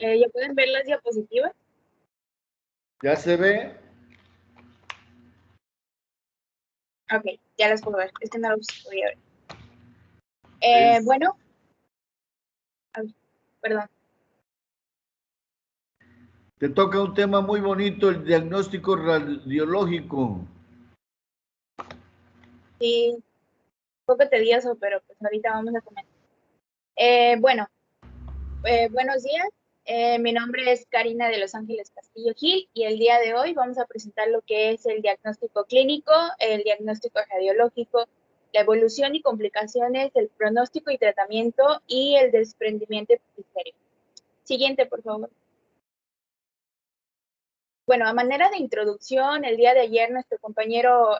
¿Ya pueden ver las diapositivas? ¿Ya se ve? Ok, ya las puedo ver. Es que no las podía ver. Bueno, perdón. Te toca un tema muy bonito, el diagnóstico radiológico. Sí, un poco tedioso, pero pues ahorita vamos a comentar. Bueno, buenos días. Mi nombre es Karina de Los Ángeles Castillo Gil y el día de hoy vamos a presentar lo que es el diagnóstico clínico, el diagnóstico radiológico, la evolución y complicaciones del pronóstico y tratamiento y el desprendimiento epifíseo. Siguiente, por favor. Bueno, a manera de introducción, el día de ayer nuestro compañero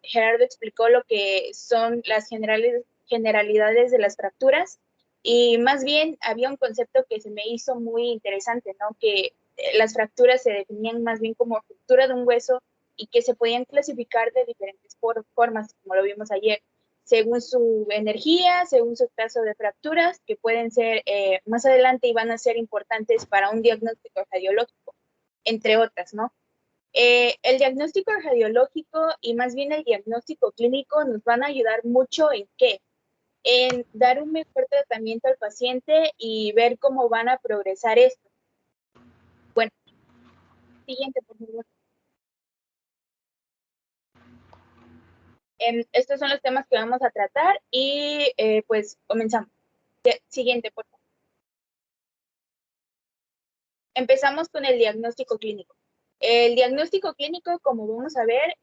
Gerardo explicó lo que son las generalidades de las fracturas y más bien había un concepto que se me hizo muy interesante, ¿no? Que las fracturas se definían más bien como fractura de un hueso y que se podían clasificar de diferentes formas, como lo vimos ayer, según su energía, según su caso de fracturas, que pueden ser más adelante y van a ser importantes para un diagnóstico radiológico, entre otras, ¿no? El diagnóstico radiológico y más bien el diagnóstico clínico nos van a ayudar mucho en qué? En dar un mejor tratamiento al paciente y ver cómo van a progresar esto. Bueno, siguiente, por favor. Estos son los temas que vamos a tratar y pues comenzamos. Siguiente, por favor. Empezamos con el diagnóstico clínico. El diagnóstico clínico, como vamos a ver,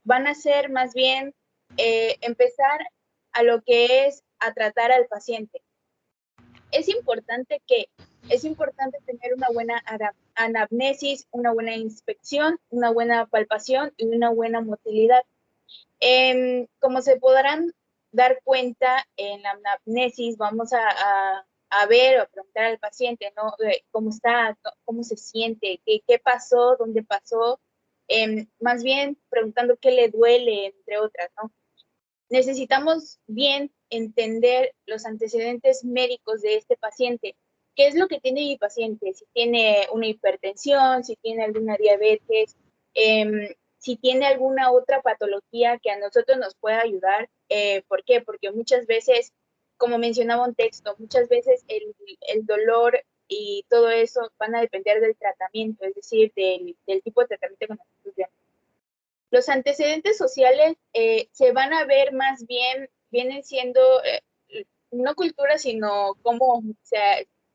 van a ser más bien empezar a lo que es a tratar al paciente. Es importante tener una buena anamnesis, una buena inspección, una buena palpación y una buena motilidad. Como se podrán dar cuenta, en la anamnesis vamos a ver o preguntar al paciente, ¿no? ¿Cómo está? ¿Cómo se siente? ¿Qué pasó? ¿Dónde pasó? Más bien preguntando qué le duele, entre otras, ¿no? Necesitamos bien entender los antecedentes médicos de este paciente. ¿Qué es lo que tiene mi paciente? Si tiene una hipertensión, si tiene alguna diabetes, si tiene alguna otra patología que a nosotros nos pueda ayudar. ¿Por qué? Porque muchas veces, como mencionaba un texto, muchas veces el dolor y todo eso van a depender del tratamiento, es decir, del tipo de tratamiento que nosotros demos. Los antecedentes sociales se van a ver más bien, vienen siendo no cultura, sino cómo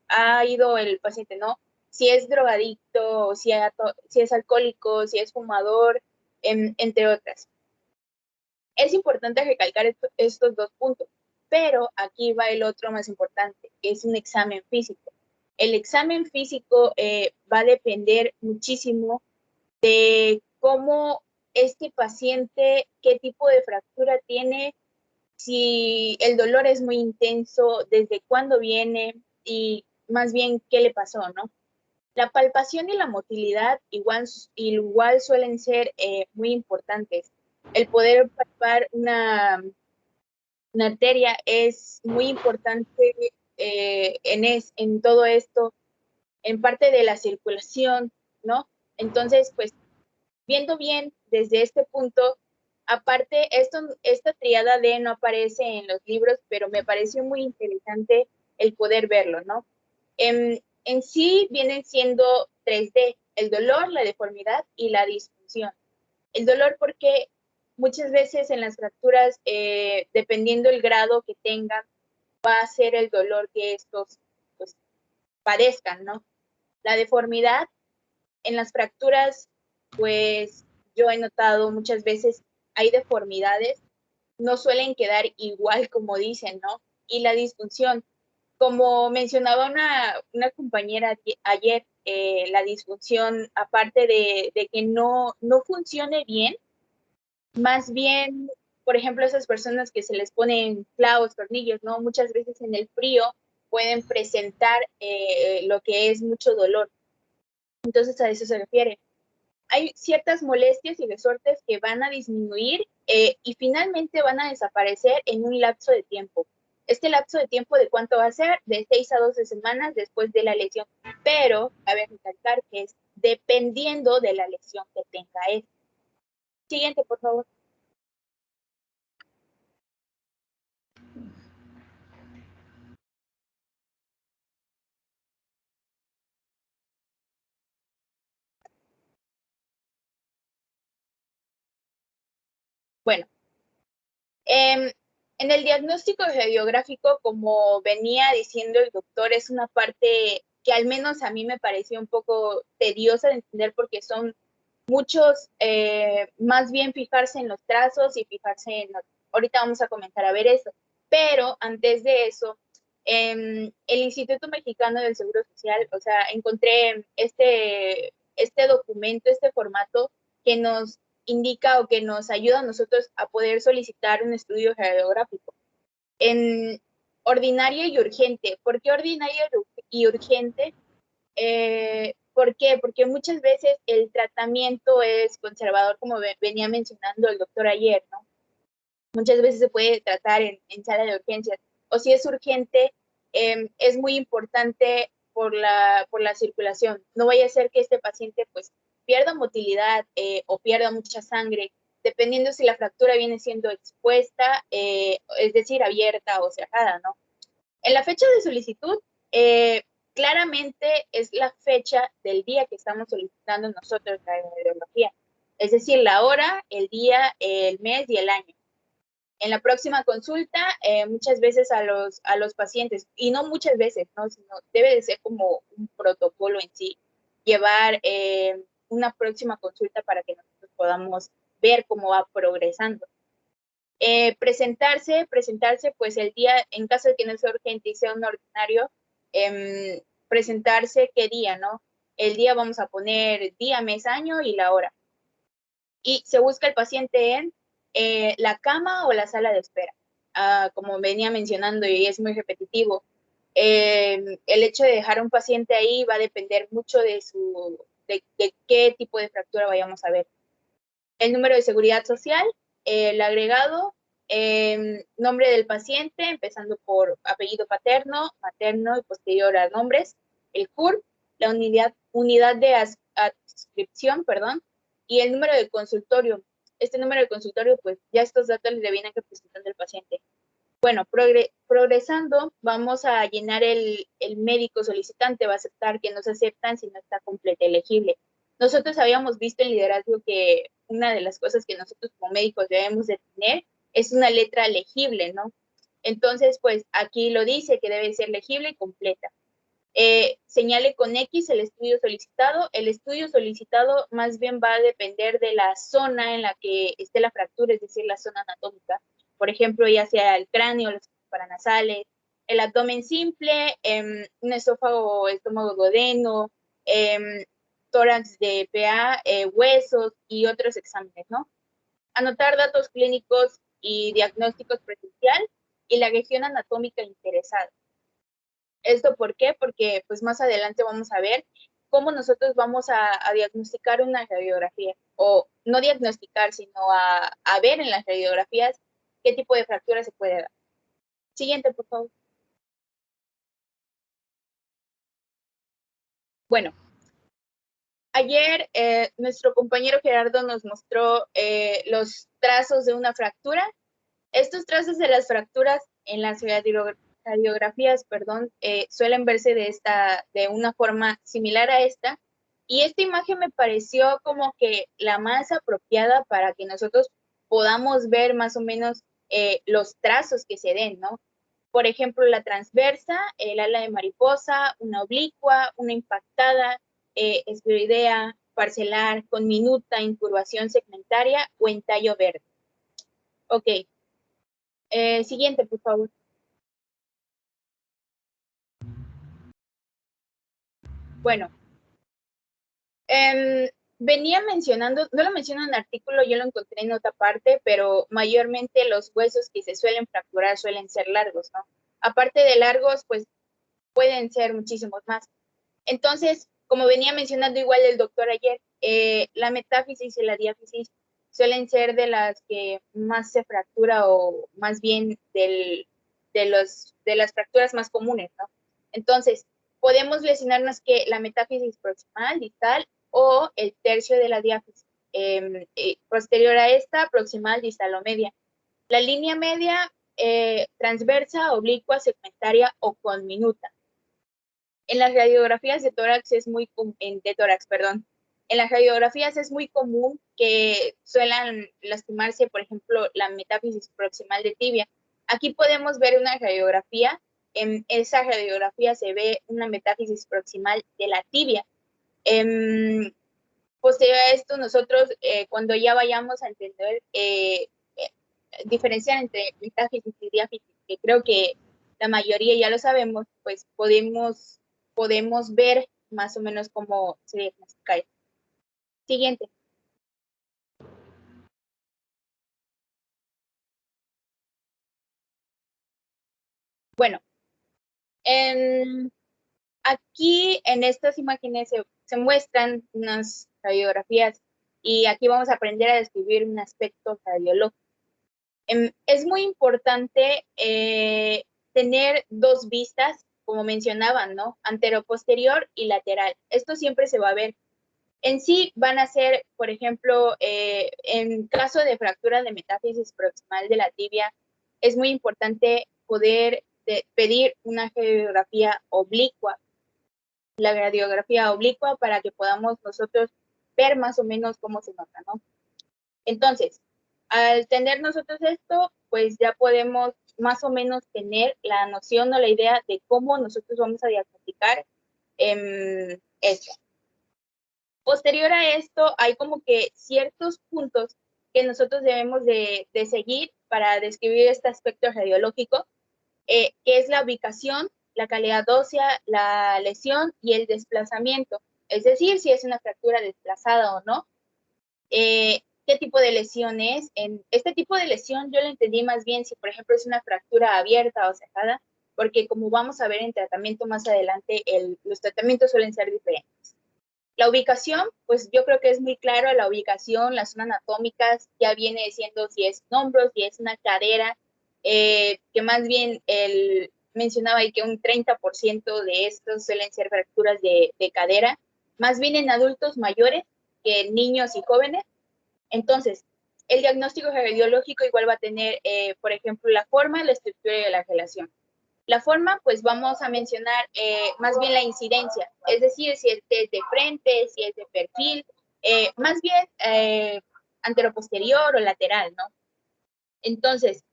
ha ido el paciente, ¿no? Si es drogadicto, si es alcohólico, si es fumador, entre otras. Es importante recalcar estos dos puntos, pero aquí va el otro más importante, que es un examen físico. El examen físico va a depender muchísimo de cómo este paciente, qué tipo de fractura tiene, si el dolor es muy intenso, desde cuándo viene y más bien qué le pasó, ¿no? La palpación y la motilidad igual suelen ser muy importantes. El poder palpar una arteria es muy importante en todo esto, en parte de la circulación, ¿no? Entonces, pues viendo bien desde este punto, aparte, esta triada D no aparece en los libros, pero me pareció muy interesante el poder verlo, ¿no? En sí vienen siendo 3D, el dolor, la deformidad y la disfunción. El dolor porque muchas veces en las fracturas, dependiendo el grado que tengan, va a ser el dolor que estos pues, padezcan, ¿no? La deformidad en las fracturas, pues yo he notado muchas veces hay deformidades, no suelen quedar igual como dicen, ¿no? Y la disfunción, como mencionaba una compañera ayer, la disfunción, aparte de que no funcione bien, más bien, por ejemplo, esas personas que se les ponen clavos, tornillos, ¿no? Muchas veces en el frío pueden presentar lo que es mucho dolor. Entonces a eso se refiere. Hay ciertas molestias y resortes que van a disminuir y finalmente van a desaparecer en un lapso de tiempo. Este lapso de tiempo, ¿de cuánto va a ser? De 6 a 12 semanas después de la lesión. Pero cabe recalcar que es dependiendo de la lesión que tenga él. Siguiente, por favor. Bueno, en el diagnóstico radiográfico, como venía diciendo el doctor, es una parte que al menos a mí me pareció un poco tediosa de entender porque son muchos, más bien fijarse en los trazos y fijarse en ahorita vamos a comenzar a ver eso, pero antes de eso, el Instituto Mexicano del Seguro Social, o sea, encontré este documento, este formato que nos indica o que nos ayuda a nosotros a poder solicitar un estudio radiográfico. En ordinario y urgente. ¿Por qué ordinario y urgente? ¿Por qué? Porque muchas veces el tratamiento es conservador, como venía mencionando el doctor ayer, ¿no? Muchas veces se puede tratar en sala de urgencias. O si es urgente, es muy importante por la circulación. No vaya a ser que este paciente pues pierda motilidad o pierda mucha sangre, dependiendo si la fractura viene siendo expuesta, es decir, abierta o cerrada, ¿no? En la fecha de solicitud, claramente es la fecha del día que estamos solicitando nosotros la radiografía, es decir, la hora, el día, el mes y el año. En la próxima consulta, muchas veces a los pacientes, y no muchas veces, ¿no? Sino debe de ser como un protocolo en sí, llevar una próxima consulta para que nosotros podamos ver cómo va progresando. Presentarse pues el día, en caso de que no sea urgente y sea un ordinario, presentarse qué día, ¿no? El día vamos a poner día, mes, año y la hora. Y se busca el paciente en la cama o la sala de espera. Como venía mencionando y es muy repetitivo, el hecho de dejar a un paciente ahí va a depender mucho de qué tipo de fractura vayamos a ver. El número de seguridad social, el agregado, nombre del paciente, empezando por apellido paterno, materno y posterior a nombres, el CURP, la unidad de adscripción, perdón, y el número de consultorio. Este número de consultorio, pues ya estos datos le vienen representando el paciente. Bueno, progresando, vamos a llenar el médico solicitante, va a aceptar que no se aceptan si no está completa elegible. Nosotros habíamos visto en liderazgo que una de las cosas que nosotros como médicos debemos de tener es una letra legible, ¿no? Entonces, pues aquí lo dice que debe ser legible y completa. Señale con X el estudio solicitado. El estudio solicitado más bien va a depender de la zona en la que esté la fractura, es decir, la zona anatómica. Por ejemplo, ya sea el cráneo, los paranasales, el abdomen simple, un esófago o estómago duodeno, tórax de PA, huesos y otros exámenes, ¿no? Anotar datos clínicos y diagnósticos presencial y la región anatómica interesada. ¿Esto por qué? Porque pues más adelante vamos a ver cómo nosotros vamos a diagnosticar una radiografía, o no diagnosticar, sino a ver en las radiografías qué tipo de fractura se puede dar. Siguiente, por favor. Bueno, ayer nuestro compañero Gerardo nos mostró los trazos de una fractura. Estos trazos de las fracturas en las radiografías, perdón, suelen verse de una forma similar a esta. Y esta imagen me pareció como que la más apropiada para que nosotros podamos ver más o menos los trazos que se den, ¿no? Por ejemplo, la transversa, el ala de mariposa, una oblicua, una impactada, escleroidea, parcelar, con minuta, incurvación segmentaria o entallo verde. Ok. Siguiente, por favor. Bueno, venía mencionando, no lo menciono en el artículo, yo lo encontré en otra parte, pero mayormente los huesos que se suelen fracturar suelen ser largos, ¿no? Aparte de largos, pues pueden ser muchísimos más. Entonces, como venía mencionando igual el doctor ayer, la metáfisis y la diáfisis suelen ser de las que más se fractura o más bien del de las fracturas más comunes, ¿no? Entonces, podemos lesionarnos que la metáfisis proximal, distal o el tercio de la diáfisis. Posterior a esta, proximal, distal o media. La línea media, transversa, oblicua, segmentaria o conminuta. En las radiografías de tórax es muy en las radiografías es muy común que suelan lastimarse, por ejemplo, la metáfisis proximal de tibia. Aquí podemos ver una radiografía. En esa radiografía se ve una metáfisis proximal de la tibia. Posterior a esto, nosotros, cuando ya vayamos a entender, diferenciar entre metáfisis y diáfisis, que creo que la mayoría ya lo sabemos, pues podemos ver más o menos cómo se diagnostica esto. Siguiente. Bueno, aquí en estas imágenes se muestran unas radiografías y aquí vamos a aprender a describir un aspecto radiológico. Es muy importante tener dos vistas, como mencionaban, ¿no? Antero-posterior y lateral. Esto siempre se va a ver. En sí van a ser, por ejemplo, en caso de fractura de metáfisis proximal de la tibia, es muy importante poder pedir una radiografía oblicua, la radiografía oblicua para que podamos nosotros ver más o menos cómo se nota, ¿no? Entonces, al tener nosotros esto, pues ya podemos más o menos tener la noción o la idea de cómo nosotros vamos a diagnosticar esto. Posterior a esto, hay como que ciertos puntos que nosotros debemos de seguir para describir este aspecto radiológico, que es la ubicación, la calidad ósea, la lesión y el desplazamiento. Es decir, si es una fractura desplazada o no. ¿Qué tipo de lesión es? En este tipo de lesión yo lo entendí más bien si, por ejemplo, es una fractura abierta o cerrada, porque como vamos a ver en tratamiento más adelante, los tratamientos suelen ser diferentes. La ubicación, pues yo creo que es muy claro la ubicación, la zona anatómica ya viene siendo si es un hombro, si es una cadera, que más bien mencionaba ahí que un 30% de estos suelen ser fracturas de cadera, más bien en adultos mayores que en niños y jóvenes. Entonces, el diagnóstico radiológico igual va a tener, por ejemplo, la forma, la estructura y la relación. La forma, pues vamos a mencionar más bien la incidencia, es decir, si es de frente, si es de perfil, más bien anteroposterior o lateral, ¿no? Entonces,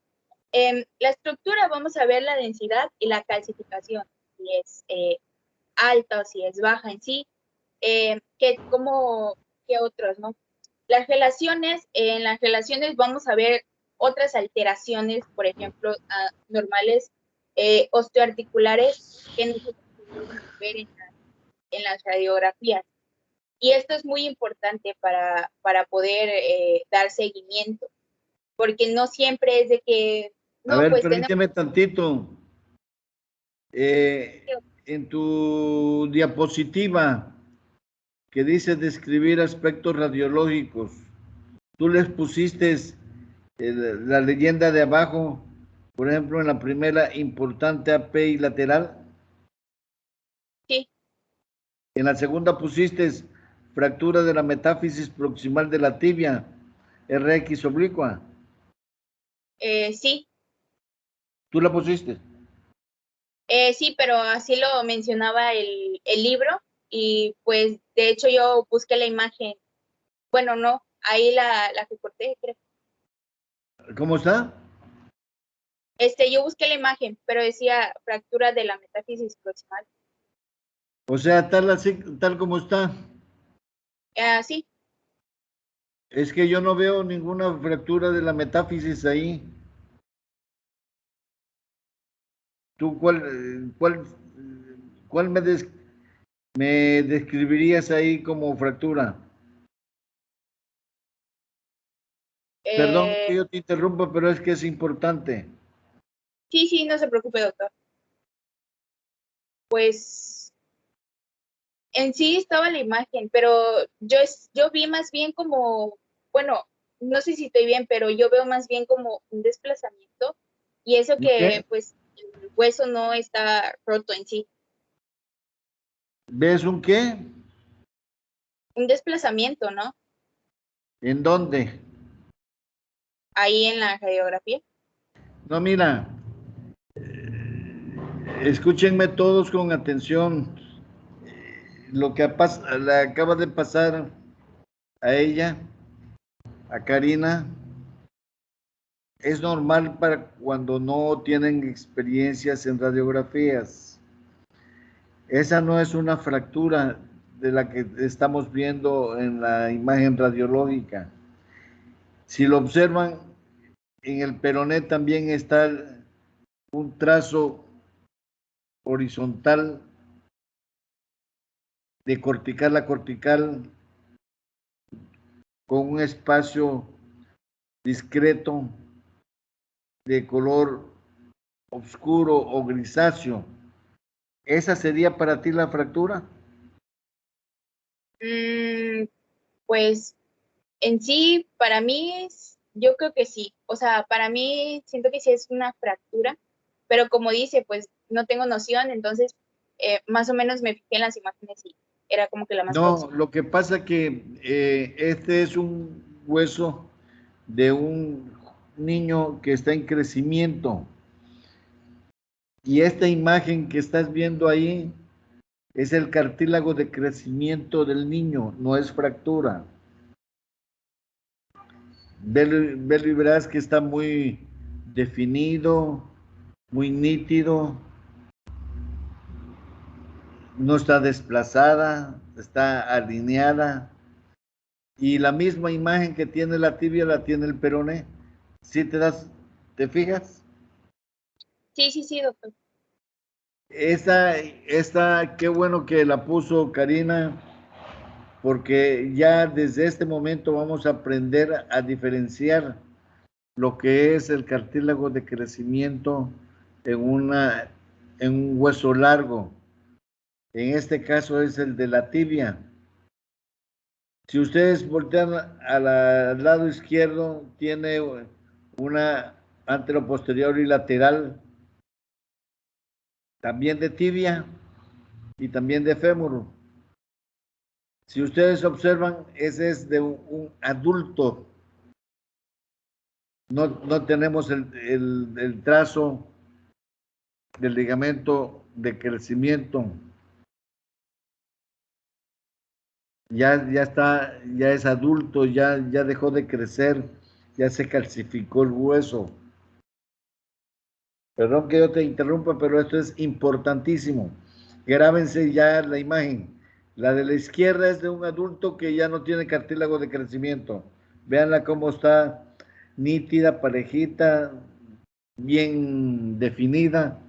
la estructura vamos a ver la densidad y la calcificación, si es alta o si es baja en sí, ¿qué otros, no? En las relaciones vamos a ver otras alteraciones, por ejemplo, normales osteoarticulares que nosotros podemos ver en las radiografías. Y esto es muy importante para poder dar seguimiento, porque no siempre es de que... No, a ver, pues permíteme tantito. En tu diapositiva que dice describir aspectos radiológicos, tú les pusiste la leyenda de abajo, por ejemplo, en la primera, importante API lateral. Sí. En la segunda pusiste fractura de la metáfisis proximal de la tibia, RX oblicua. Sí. ¿Tú la pusiste? Sí, pero así lo mencionaba el libro y pues de hecho yo busqué la imagen. Bueno, no, ahí la recorté, creo. ¿Cómo está? Yo busqué la imagen, pero decía fractura de la metáfisis proximal. O sea, tal así, tal como está. Sí. Es que yo no veo ninguna fractura de la metáfisis ahí. ¿Tú cuál me describirías ahí como fractura? Perdón que Eh, yo te interrumpa, pero es que es importante. sí, no se preocupe, doctor. Pues en sí estaba la imagen, pero yo vi más bien como, bueno, no sé si estoy bien, pero yo veo más bien como un desplazamiento y eso ¿Un que qué? pues el hueso no está roto en sí. ¿Ves un qué? Un desplazamiento, ¿no? ¿En dónde? Ahí en la radiografía. No, mira, escúchenme todos con atención. Lo que le acaba de pasar a ella, a Karina, es normal para cuando no tienen experiencias en radiografías. Esa no es una fractura de la que estamos viendo en la imagen radiológica. Si lo observan, en el peroné también está un trazo horizontal de cortical a cortical con un espacio discreto de color oscuro o grisáceo. ¿Esa sería para ti la fractura? Pues en sí, para mí, yo creo que sí. O sea, para mí siento que sí es una fractura, pero como dice, pues no tengo noción, entonces más o menos me fijé en las imágenes y era como que la más No, próxima. lo que pasa que este es un hueso de un niño que está en crecimiento y esta imagen que estás viendo ahí es el cartílago de crecimiento del niño, no es fractura. Velo y verás que está muy definido, muy nítido, no está desplazada, está alineada. Y la misma imagen que tiene la tibia la tiene el peroné. ¿Sí te fijas? Sí, sí, sí, doctor. Esta, qué bueno que la puso Karina, porque ya desde este momento vamos a aprender a diferenciar lo que es el cartílago de crecimiento en un hueso largo. En este caso es el de la tibia. Si ustedes voltean al lado izquierdo, tiene una anteroposterior y lateral, también de tibia y también de fémur. Si ustedes observan, ese es de un adulto. No tenemos el trazo del ligamento de crecimiento. Ya está, ya es adulto, ya dejó de crecer, ya se calcificó el hueso. Perdón que yo te interrumpa, pero esto es importantísimo. Grábense ya la imagen. La de la izquierda es de un adulto que ya no tiene cartílago de crecimiento. Véanla cómo está nítida, parejita, bien definida.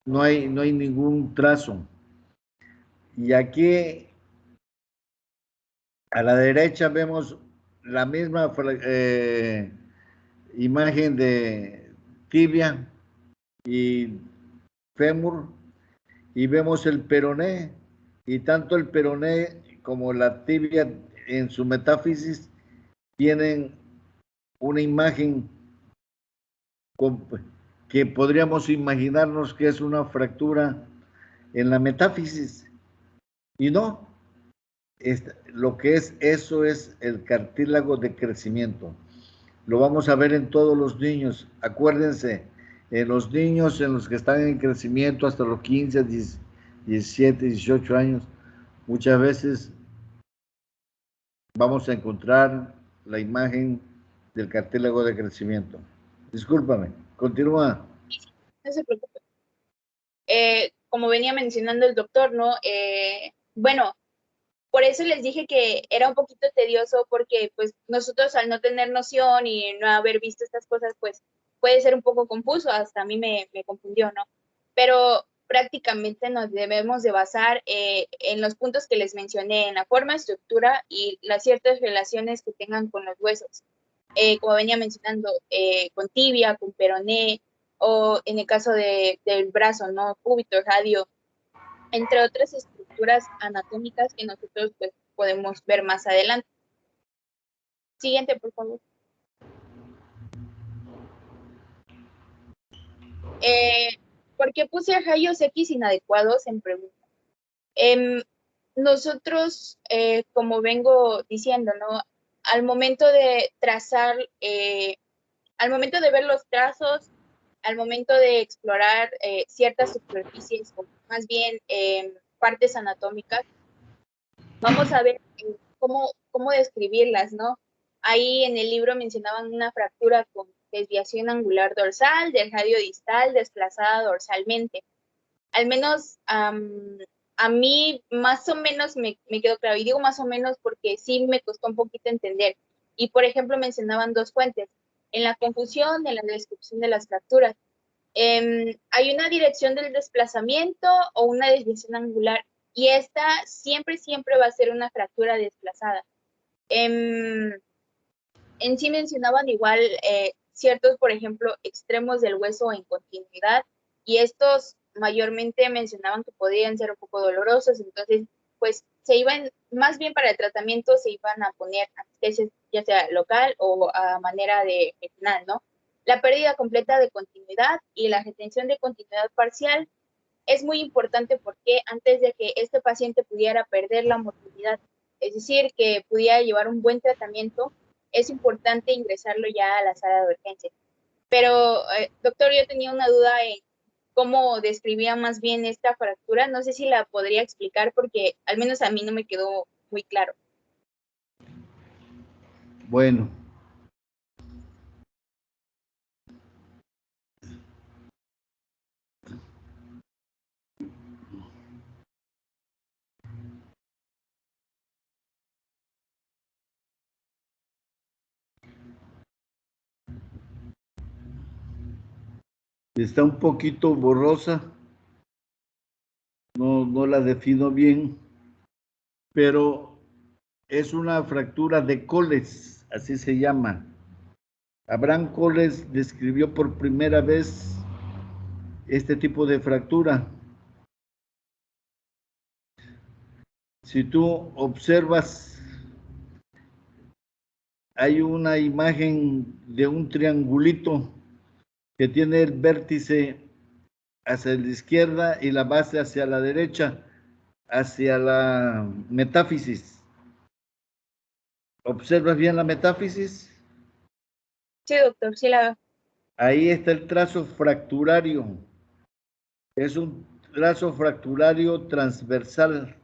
No hay ningún trazo. Y aquí a la derecha vemos la misma imagen de tibia y fémur y vemos el peroné y tanto el peroné como la tibia en su metáfisis tienen una imagen que podríamos imaginarnos que es una fractura en la metáfisis y no, lo que es eso es el cartílago de crecimiento. Lo vamos a ver en todos los niños. Acuérdense, en los niños en los que están en crecimiento hasta los 15, 17, 18 años, muchas veces vamos a encontrar la imagen del cartílago de crecimiento. Discúlpame, continúa. No se preocupe. Como venía mencionando el doctor, ¿no? Bueno, por eso les dije que era un poquito tedioso porque pues nosotros al no tener noción y no haber visto estas cosas, pues puede ser un poco confuso, hasta a mí me confundió, ¿no? Pero prácticamente nos debemos de basar en los puntos que les mencioné, en la forma, estructura y las ciertas relaciones que tengan con los huesos. Como venía mencionando, con tibia, con peroné, o en el caso del brazo, ¿no? Cúbito, radio, entre otras estructuras anatómicas que nosotros pues, podemos ver más adelante. Siguiente, por favor. ¿Por qué puse rayos X inadecuados en pregunta? Nosotros, como vengo diciendo, ¿no? Al momento de trazar, al momento de ver los trazos, al momento de explorar ciertas superficies, o más bien partes anatómicas, vamos a ver cómo describirlas, ¿no? Ahí en el libro mencionaban una fractura con desviación angular dorsal, del radio distal, desplazada dorsalmente. Al menos a mí más o menos me quedó claro, y digo más o menos porque sí me costó un poquito entender. Y por ejemplo mencionaban dos fuentes, en la confusión, en la descripción de las fracturas. Hay una dirección del desplazamiento o una desviación angular, y esta siempre va a ser una fractura desplazada. En sí mencionaban igual ciertos, por ejemplo, extremos del hueso en continuidad, y estos mayormente mencionaban que podían ser un poco dolorosos, entonces, pues, se iban, más bien para el tratamiento, se iban a poner anestesia, ya sea local o a manera de regional, ¿no? La pérdida completa de continuidad y la retención de continuidad parcial es muy importante porque antes de que este paciente pudiera perder la movilidad, es decir, que pudiera llevar un buen tratamiento, es importante ingresarlo ya a la sala de urgencia. Pero, doctor, yo tenía una duda en cómo describía más bien esta fractura. No sé si la podría explicar porque al menos a mí no me quedó muy claro. Bueno. Está un poquito borrosa, no la defino bien, pero es una fractura de Coles, así se llama. Abraham Coles describió por primera vez este tipo de fractura. Si tú observas, hay una imagen de un triangulito que tiene el vértice hacia la izquierda y la base hacia la derecha, hacia la metáfisis. ¿Observas bien la metáfisis? Sí, doctor, sí la veo. Ahí está el trazo fracturario. Es un trazo fracturario transversal,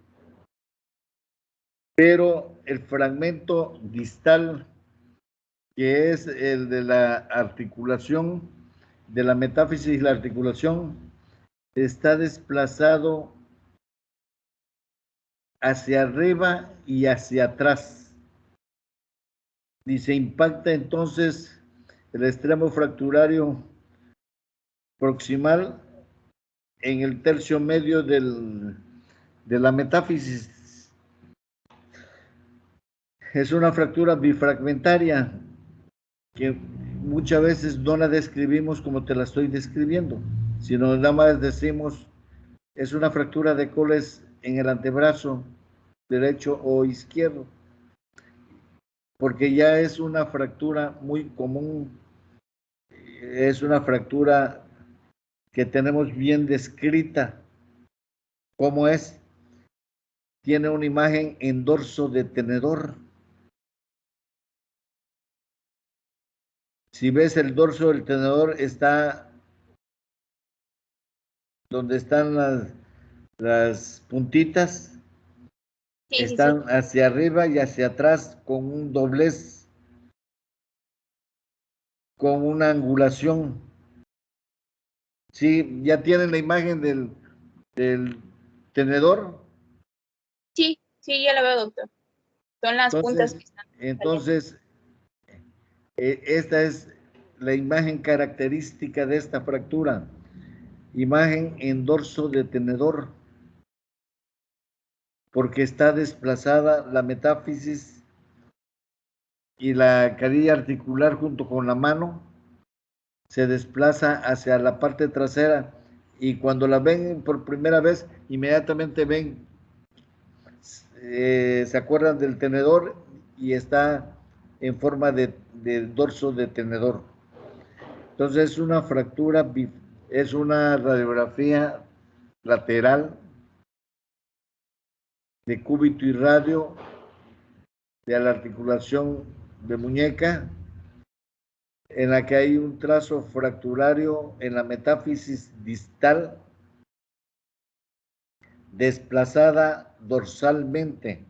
pero el fragmento distal, que es el de la articulación, de la metáfisis y la articulación, está desplazado hacia arriba y hacia atrás. Y se impacta entonces el extremo fracturario proximal en el tercio medio de la metáfisis. Es una fractura bifragmentaria que muchas veces no la describimos como te la estoy describiendo, sino nada más decimos es una fractura de Coles en el antebrazo derecho o izquierdo, porque ya es una fractura muy común, es una fractura que tenemos bien descrita. ¿Cómo es? Tiene una imagen en dorso de tenedor. Si ves el dorso del tenedor, está donde están las puntitas, Sí. están hacia arriba y hacia atrás con un doblez, con una angulación. Sí, ya tienen la imagen del tenedor. Sí, ya la veo, doctor. Son las puntas que están saliendo. Entonces, esta es la imagen característica de esta fractura. Imagen en dorso de tenedor, porque está desplazada la metáfisis y la carilla articular junto con la mano se desplaza hacia la parte trasera, y cuando la ven por primera vez, inmediatamente ven, se acuerdan del tenedor y está en forma de dorso de tenedor. Entonces es una fractura es una radiografía lateral de cúbito y radio de la articulación de muñeca, en la que hay un trazo fracturario en la metáfisis distal, desplazada dorsalmente,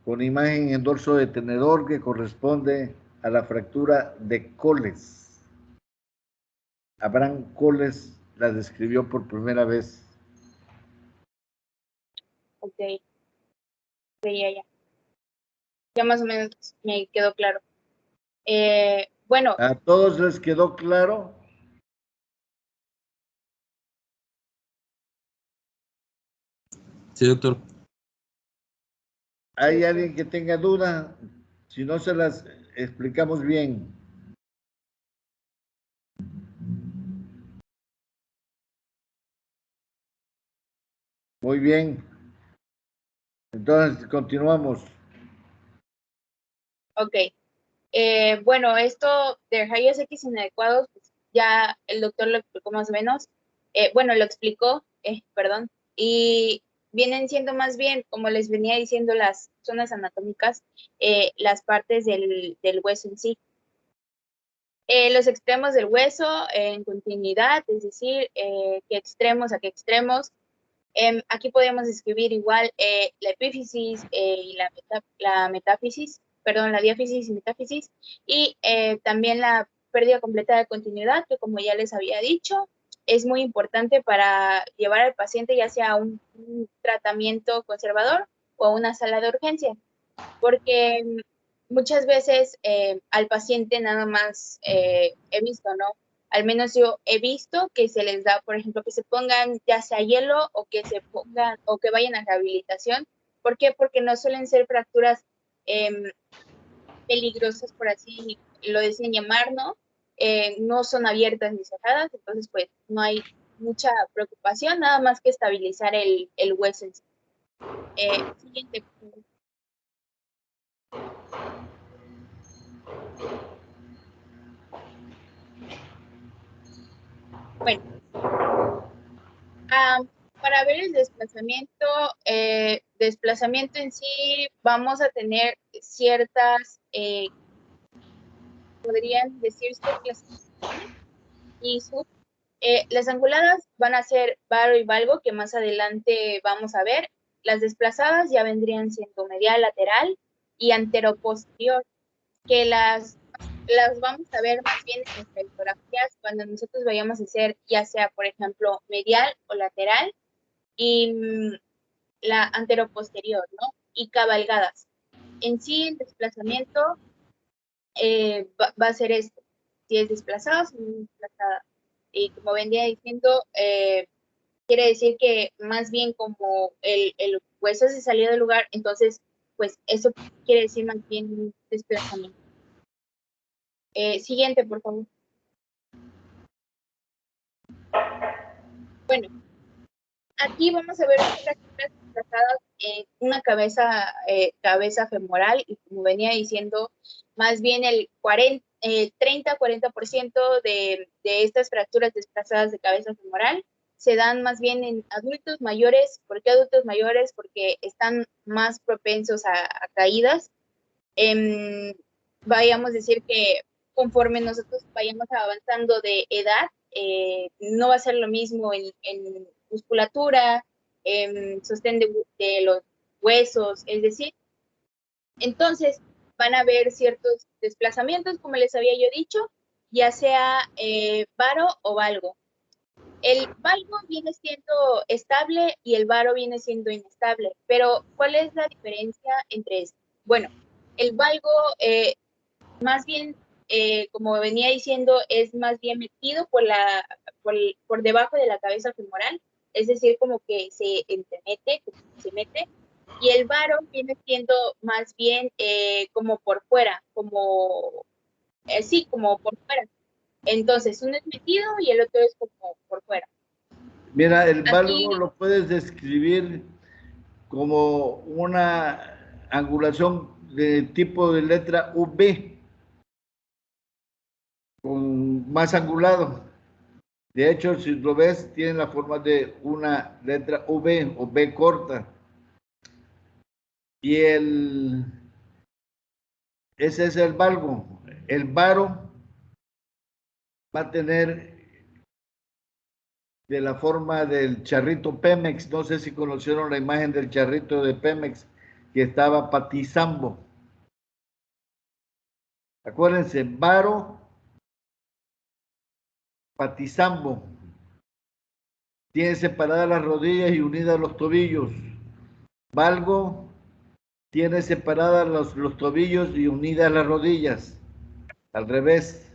con imagen en dorso de tenedor que corresponde a la fractura de Coles. Abraham Coles la describió por primera vez. Ok, ya más o menos me quedó claro. Bueno. ¿A todos les quedó claro? Sí, doctor. ¿Hay alguien que tenga duda? Si no, se las explicamos bien. Muy bien. Entonces, continuamos. Ok. Bueno, esto de rayos X inadecuados, pues ya el doctor lo explicó más o menos. Bueno, lo explicó, perdón. Y vienen siendo más bien, como les venía diciendo, las zonas anatómicas, las partes del hueso en sí. Los extremos del hueso en continuidad, es decir, qué extremos a qué extremos. Aquí podemos escribir igual la epífisis y la metáfisis, perdón, la diáfisis y metáfisis, y también la pérdida completa de continuidad, que como ya les había dicho, es muy importante para llevar al paciente ya sea a un tratamiento conservador o a una sala de urgencia, porque muchas veces al paciente nada más he visto, ¿no? Al menos yo he visto que se les da, por ejemplo, que se pongan ya sea hielo o que se pongan o que vayan a rehabilitación. ¿Por qué? Porque no suelen ser fracturas peligrosas, por así lo deciden llamar, ¿no? No son abiertas ni cerradas, entonces pues no hay mucha preocupación, nada más que estabilizar el hueso en sí. Siguiente. Bueno, para ver el desplazamiento en sí, vamos a tener ciertas, podrían decirse, clasificaciones y las anguladas van a ser varo y valgo, que más adelante vamos a ver. Las desplazadas ya vendrían siendo medial, lateral y anteroposterior, que las vamos a ver más bien en radiografías cuando nosotros vayamos a hacer ya sea, por ejemplo, medial o lateral y la anteroposterior, ¿no? Y cabalgadas. En sí, el desplazamiento va a ser esto, si es desplazado, si no es desplazada. Y como venía diciendo, quiere decir que más bien como el hueso se salió del lugar, entonces, pues eso quiere decir más bien desplazamiento. Siguiente, por favor. Bueno, aquí vamos a ver fracturas desplazadas en una cabeza femoral y como venía diciendo, más bien el 30-40% de estas fracturas desplazadas de cabeza femoral se dan más bien en adultos mayores. ¿Por qué adultos mayores? Porque están más propensos a caídas. Vayamos a decir que conforme nosotros vayamos avanzando de edad, no va a ser lo mismo en musculatura, en sostén de los huesos, es decir, entonces van a haber ciertos desplazamientos, como les había yo dicho, ya sea varo o valgo. El valgo viene siendo estable y el varo viene siendo inestable, pero ¿cuál es la diferencia entre estos? Bueno, el valgo más bien, como venía diciendo, es más bien metido por debajo de la cabeza femoral, es decir, como que se entremete, como que se mete, y el varo viene siendo más bien como por fuera, sí, como por fuera. Entonces, uno es metido y el otro es como por fuera. Mira, el Aquí, valgo lo puedes describir como una angulación de tipo de letra V, con más angulado. De hecho, si lo ves, tiene la forma de una letra V o B corta. Y ese es el valgo. El varo va a tener de la forma del charrito Pemex. No sé si conocieron la imagen del charrito de Pemex que estaba patizambo. Acuérdense, varo, patizambo. Tiene separadas las rodillas y unidas los tobillos. Valgo tiene separadas los tobillos y unidas las rodillas. Al revés.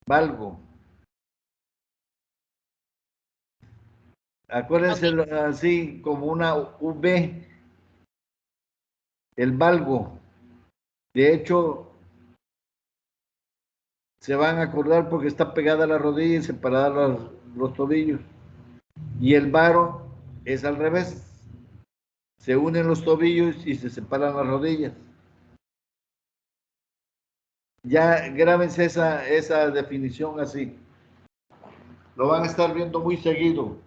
Valgo. Acuérdense Ok, así como una V, el valgo. De hecho, se van a acordar porque está pegada a la rodilla y separada los tobillos. Y el varo es al revés. Se unen los tobillos y se separan las rodillas. Ya grábense esa definición así. Lo van a estar viendo muy seguido.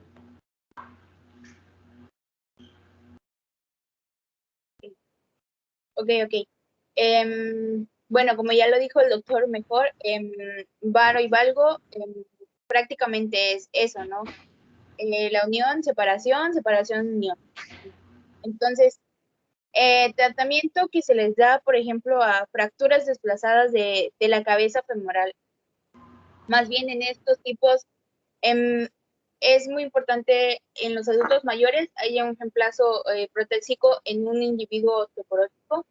ok. Bueno, como ya lo dijo el doctor mejor, varo y valgo prácticamente es eso, ¿no? La unión, separación, separación, unión. Entonces, tratamiento que se les da, por ejemplo, a fracturas desplazadas de la cabeza femoral. Más bien en estos tipos, em, es muy importante en los adultos mayores, hay un reemplazo protésico en un individuo osteoporótico.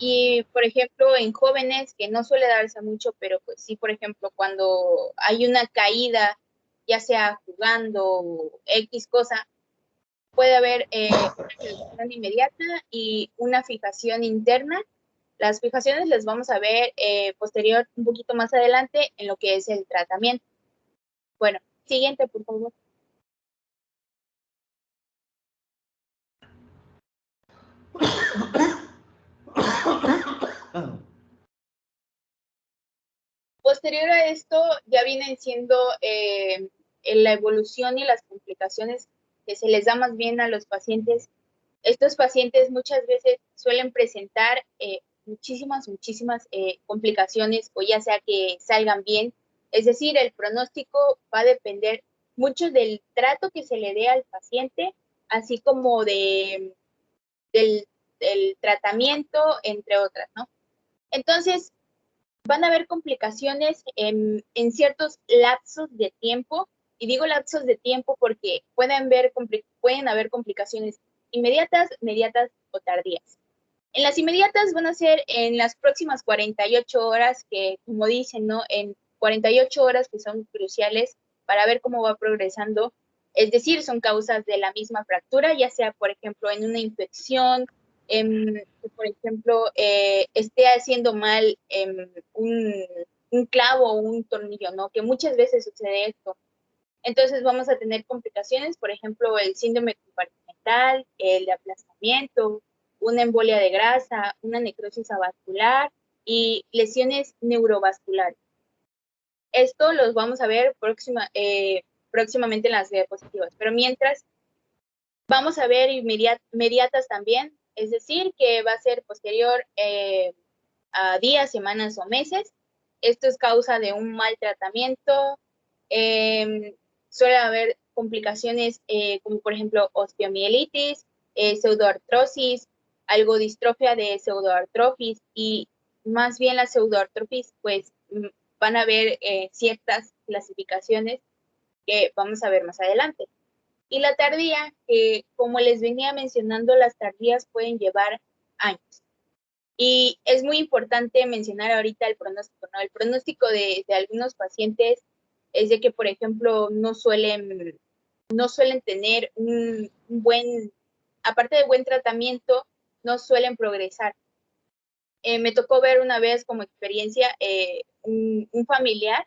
Y, por ejemplo, en jóvenes, que no suele darse mucho, pero pues sí, por ejemplo, cuando hay una caída, ya sea jugando o X cosa, puede haber una reducción inmediata y una fijación interna. Las fijaciones las vamos a ver posterior, un poquito más adelante, en lo que es el tratamiento. Bueno, siguiente, por favor. Posterior a esto, ya vienen siendo la evolución y las complicaciones que se les da más bien a los pacientes. Estos pacientes muchas veces suelen presentar muchísimas complicaciones, o ya sea que salgan bien. Es decir, el pronóstico va a depender mucho del trato que se le dé al paciente, así como del tratamiento, entre otras, ¿no? Entonces, van a haber complicaciones en ciertos lapsos de tiempo, y digo lapsos de tiempo porque pueden haber complicaciones inmediatas, mediatas o tardías. En las inmediatas van a ser en las próximas 48 horas, que como dicen, ¿no? En 48 horas que son cruciales para ver cómo va progresando, es decir, son causas de la misma fractura, ya sea, por ejemplo, en una infección, por ejemplo, esté haciendo mal un clavo o un tornillo, ¿no? Que muchas veces sucede esto. Entonces vamos a tener complicaciones, por ejemplo, el síndrome compartimental, el de aplastamiento, una embolia de grasa, una necrosis avascular y lesiones neurovasculares. Esto los vamos a ver próximamente en las diapositivas, pero mientras vamos a ver inmediatas también, es decir, que va a ser posterior a días, semanas o meses. Esto es causa de un mal tratamiento. Suele haber complicaciones como por ejemplo osteomielitis, pseudoartrosis, algo distrofia de pseudoartrofis, y más bien las pseudoartrofis pues van a haber ciertas clasificaciones que vamos a ver más adelante. Y la tardía, como les venía mencionando, las tardías pueden llevar años. Y es muy importante mencionar ahorita el pronóstico, ¿no? El pronóstico de algunos pacientes es de que, por ejemplo, no suelen tener un buen, aparte de buen tratamiento, no suelen progresar. Me tocó ver una vez como experiencia un familiar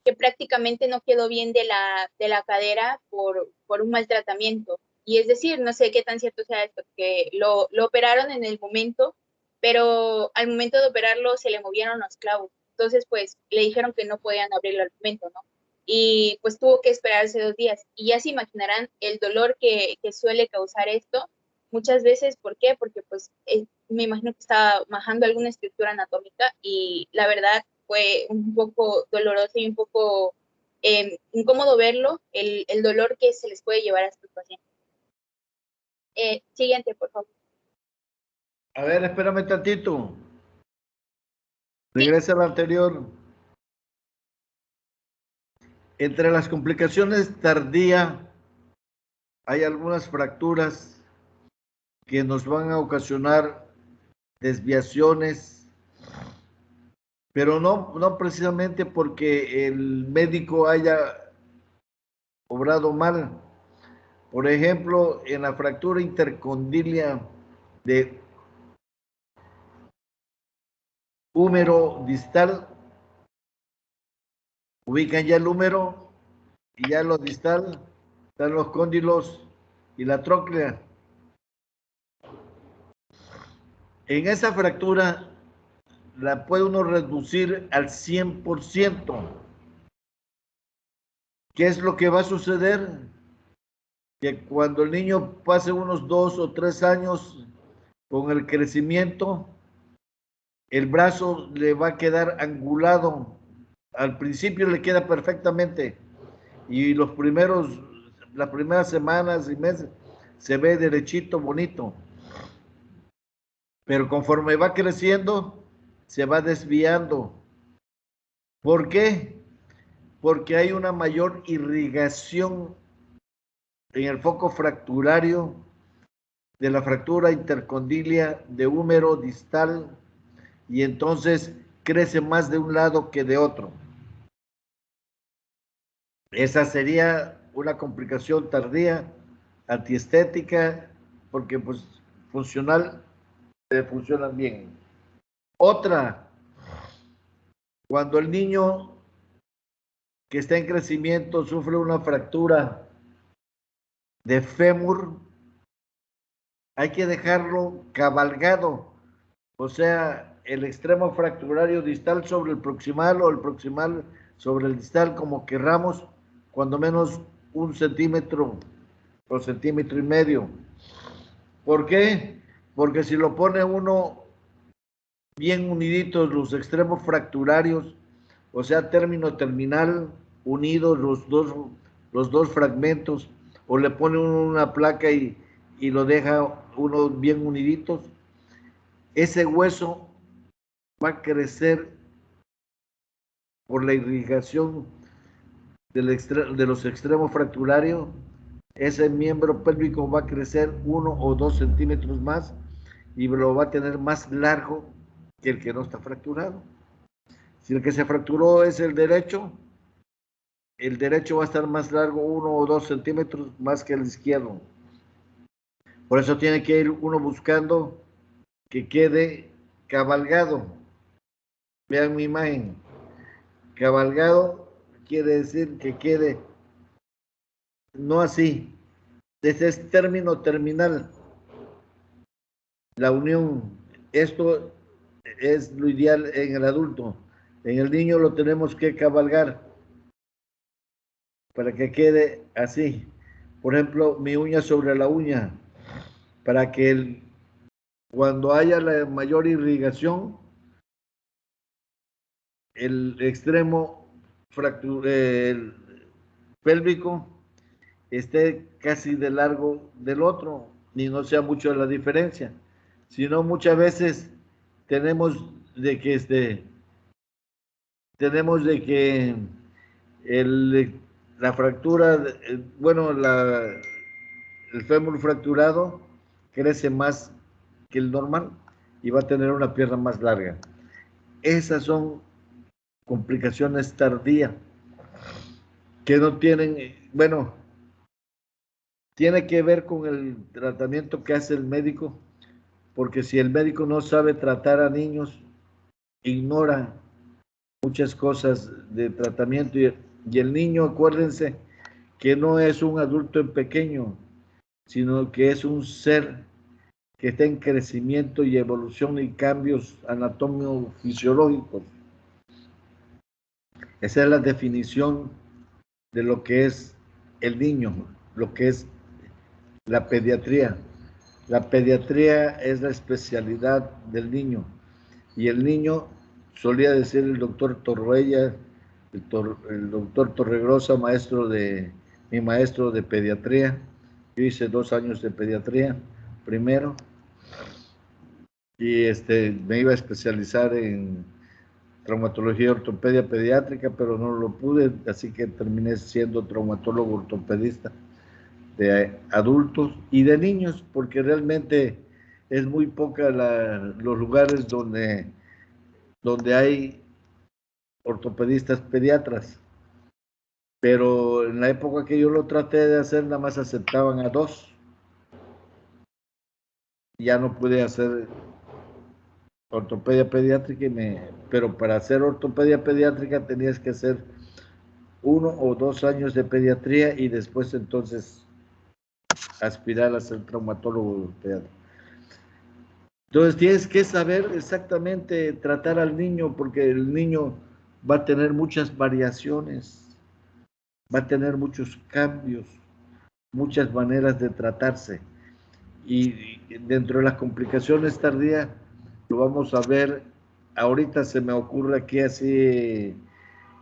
que prácticamente no quedó bien de la cadera por un mal tratamiento. Y es decir, no sé qué tan cierto sea esto, que lo operaron en el momento, pero al momento de operarlo se le movieron los clavos. entonces pues le dijeron que no podían abrirlo al momento, ¿no? Y pues tuvo que esperarse 2 días. Y ya se imaginarán el dolor que suele causar esto muchas veces. ¿Por qué? Porque pues me imagino que estaba bajando alguna estructura anatómica y la verdad fue un poco doloroso y un poco incómodo verlo, el dolor que se les puede llevar a estos pacientes. Siguiente, por favor. A ver, espérame tantito. Regresa al anterior. Entre las complicaciones tardías hay algunas fracturas que nos van a ocasionar desviaciones, pero no precisamente porque el médico haya obrado mal. Por ejemplo, en la fractura intercondilia de húmero distal, ubican ya el húmero y ya lo distal, están los cóndilos y la tróclea. En esa fractura la puede uno reducir al 100%. ¿Qué es lo que va a suceder? Que cuando el niño pase unos 2 o 3 años con el crecimiento, el brazo le va a quedar angulado. Al principio le queda perfectamente y las primeras semanas y meses se ve derechito, bonito. Pero conforme va creciendo, se va desviando. ¿Por qué? Porque hay una mayor irrigación en el foco fracturario de la fractura intercondilia de húmero distal y entonces crece más de un lado que de otro. Esa sería una complicación tardía, antiestética, porque pues funcional funcionan bien. Otra, cuando el niño que está en crecimiento sufre una fractura de fémur, hay que dejarlo cabalgado, o sea, el extremo fracturario distal sobre el proximal o el proximal sobre el distal, como querramos, cuando menos 1 centímetro o 1,5 centímetros. ¿Por qué? Porque si lo pone uno bien uniditos los extremos fracturarios, o sea, término terminal, unidos los dos fragmentos, o le pone uno una placa y lo deja uno bien uniditos, ese hueso va a crecer por la irrigación de los extremos fracturarios. Ese miembro pélvico va a crecer 1 o 2 centímetros más y lo va a tener más largo que el que no está fracturado. Si el que se fracturó es el derecho va a estar más largo 1 o 2 centímetros más que el izquierdo. Por eso tiene que ir uno buscando que quede cabalgado. Vean mi imagen. Cabalgado quiere decir que quede no así. Ese es término terminal. La unión. Esto es lo ideal en el adulto. En el niño lo tenemos que cabalgar para que quede así. Por ejemplo, mi uña sobre la uña, para que cuando haya la mayor irrigación, el extremo el pélvico esté casi de largo del otro y no sea mucho la diferencia, sino muchas veces tenemos de que la fractura, bueno, el fémur fracturado crece más que el normal y va a tener una pierna más larga. Esas son complicaciones tardías que no tienen, bueno, tiene que ver con el tratamiento que hace el médico, porque si el médico no sabe tratar a niños, ignora muchas cosas de tratamiento y el niño, acuérdense que no es un adulto pequeño, sino que es un ser que está en crecimiento y evolución y cambios anatómico-fisiológicos. Esa es la definición de lo que es el niño, lo que es la pediatría. La pediatría es la especialidad del niño. Y el niño, solía decir el doctor Torruella, el doctor Torregrosa, mi maestro de pediatría. Yo hice 2 años de pediatría primero. Y me iba a especializar en traumatología y ortopedia pediátrica, pero no lo pude, así que terminé siendo traumatólogo ortopedista de adultos y de niños, porque realmente es muy poca los lugares donde hay ortopedistas pediatras. Pero en la época que yo lo traté de hacer, nada más aceptaban a 2. Ya no pude hacer ortopedia pediátrica, pero para hacer ortopedia pediátrica tenías que hacer 1 o 2 años de pediatría y después entonces aspirar a ser traumatólogo pediátrico. Entonces tienes que saber exactamente tratar al niño, porque el niño va a tener muchas variaciones, va a tener muchos cambios, muchas maneras de tratarse. Y dentro de las complicaciones tardías, lo vamos a ver. Ahorita se me ocurre aquí así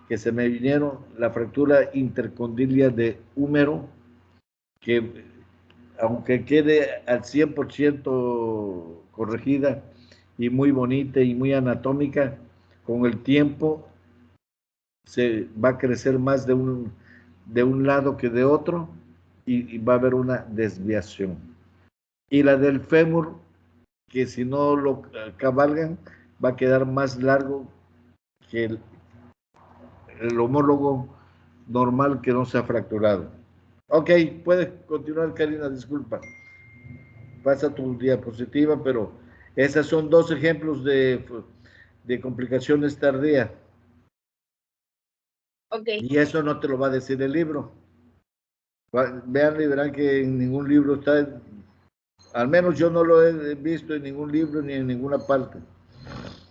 que se me vinieron la fractura intercondilia de húmero, que aunque quede al 100% corregida y muy bonita y muy anatómica, con el tiempo se va a crecer más de un lado que de otro y va a haber una desviación. Y la del fémur, que si no lo cabalgan, va a quedar más largo que el homólogo normal que no se ha fracturado. Ok, puedes continuar, Karina, disculpa. Pasa tu diapositiva, pero esas son 2 ejemplos de complicaciones tardías. Ok. Y eso no te lo va a decir el libro. Vean y verán que en ningún libro está, al menos yo no lo he visto en ningún libro ni en ninguna parte.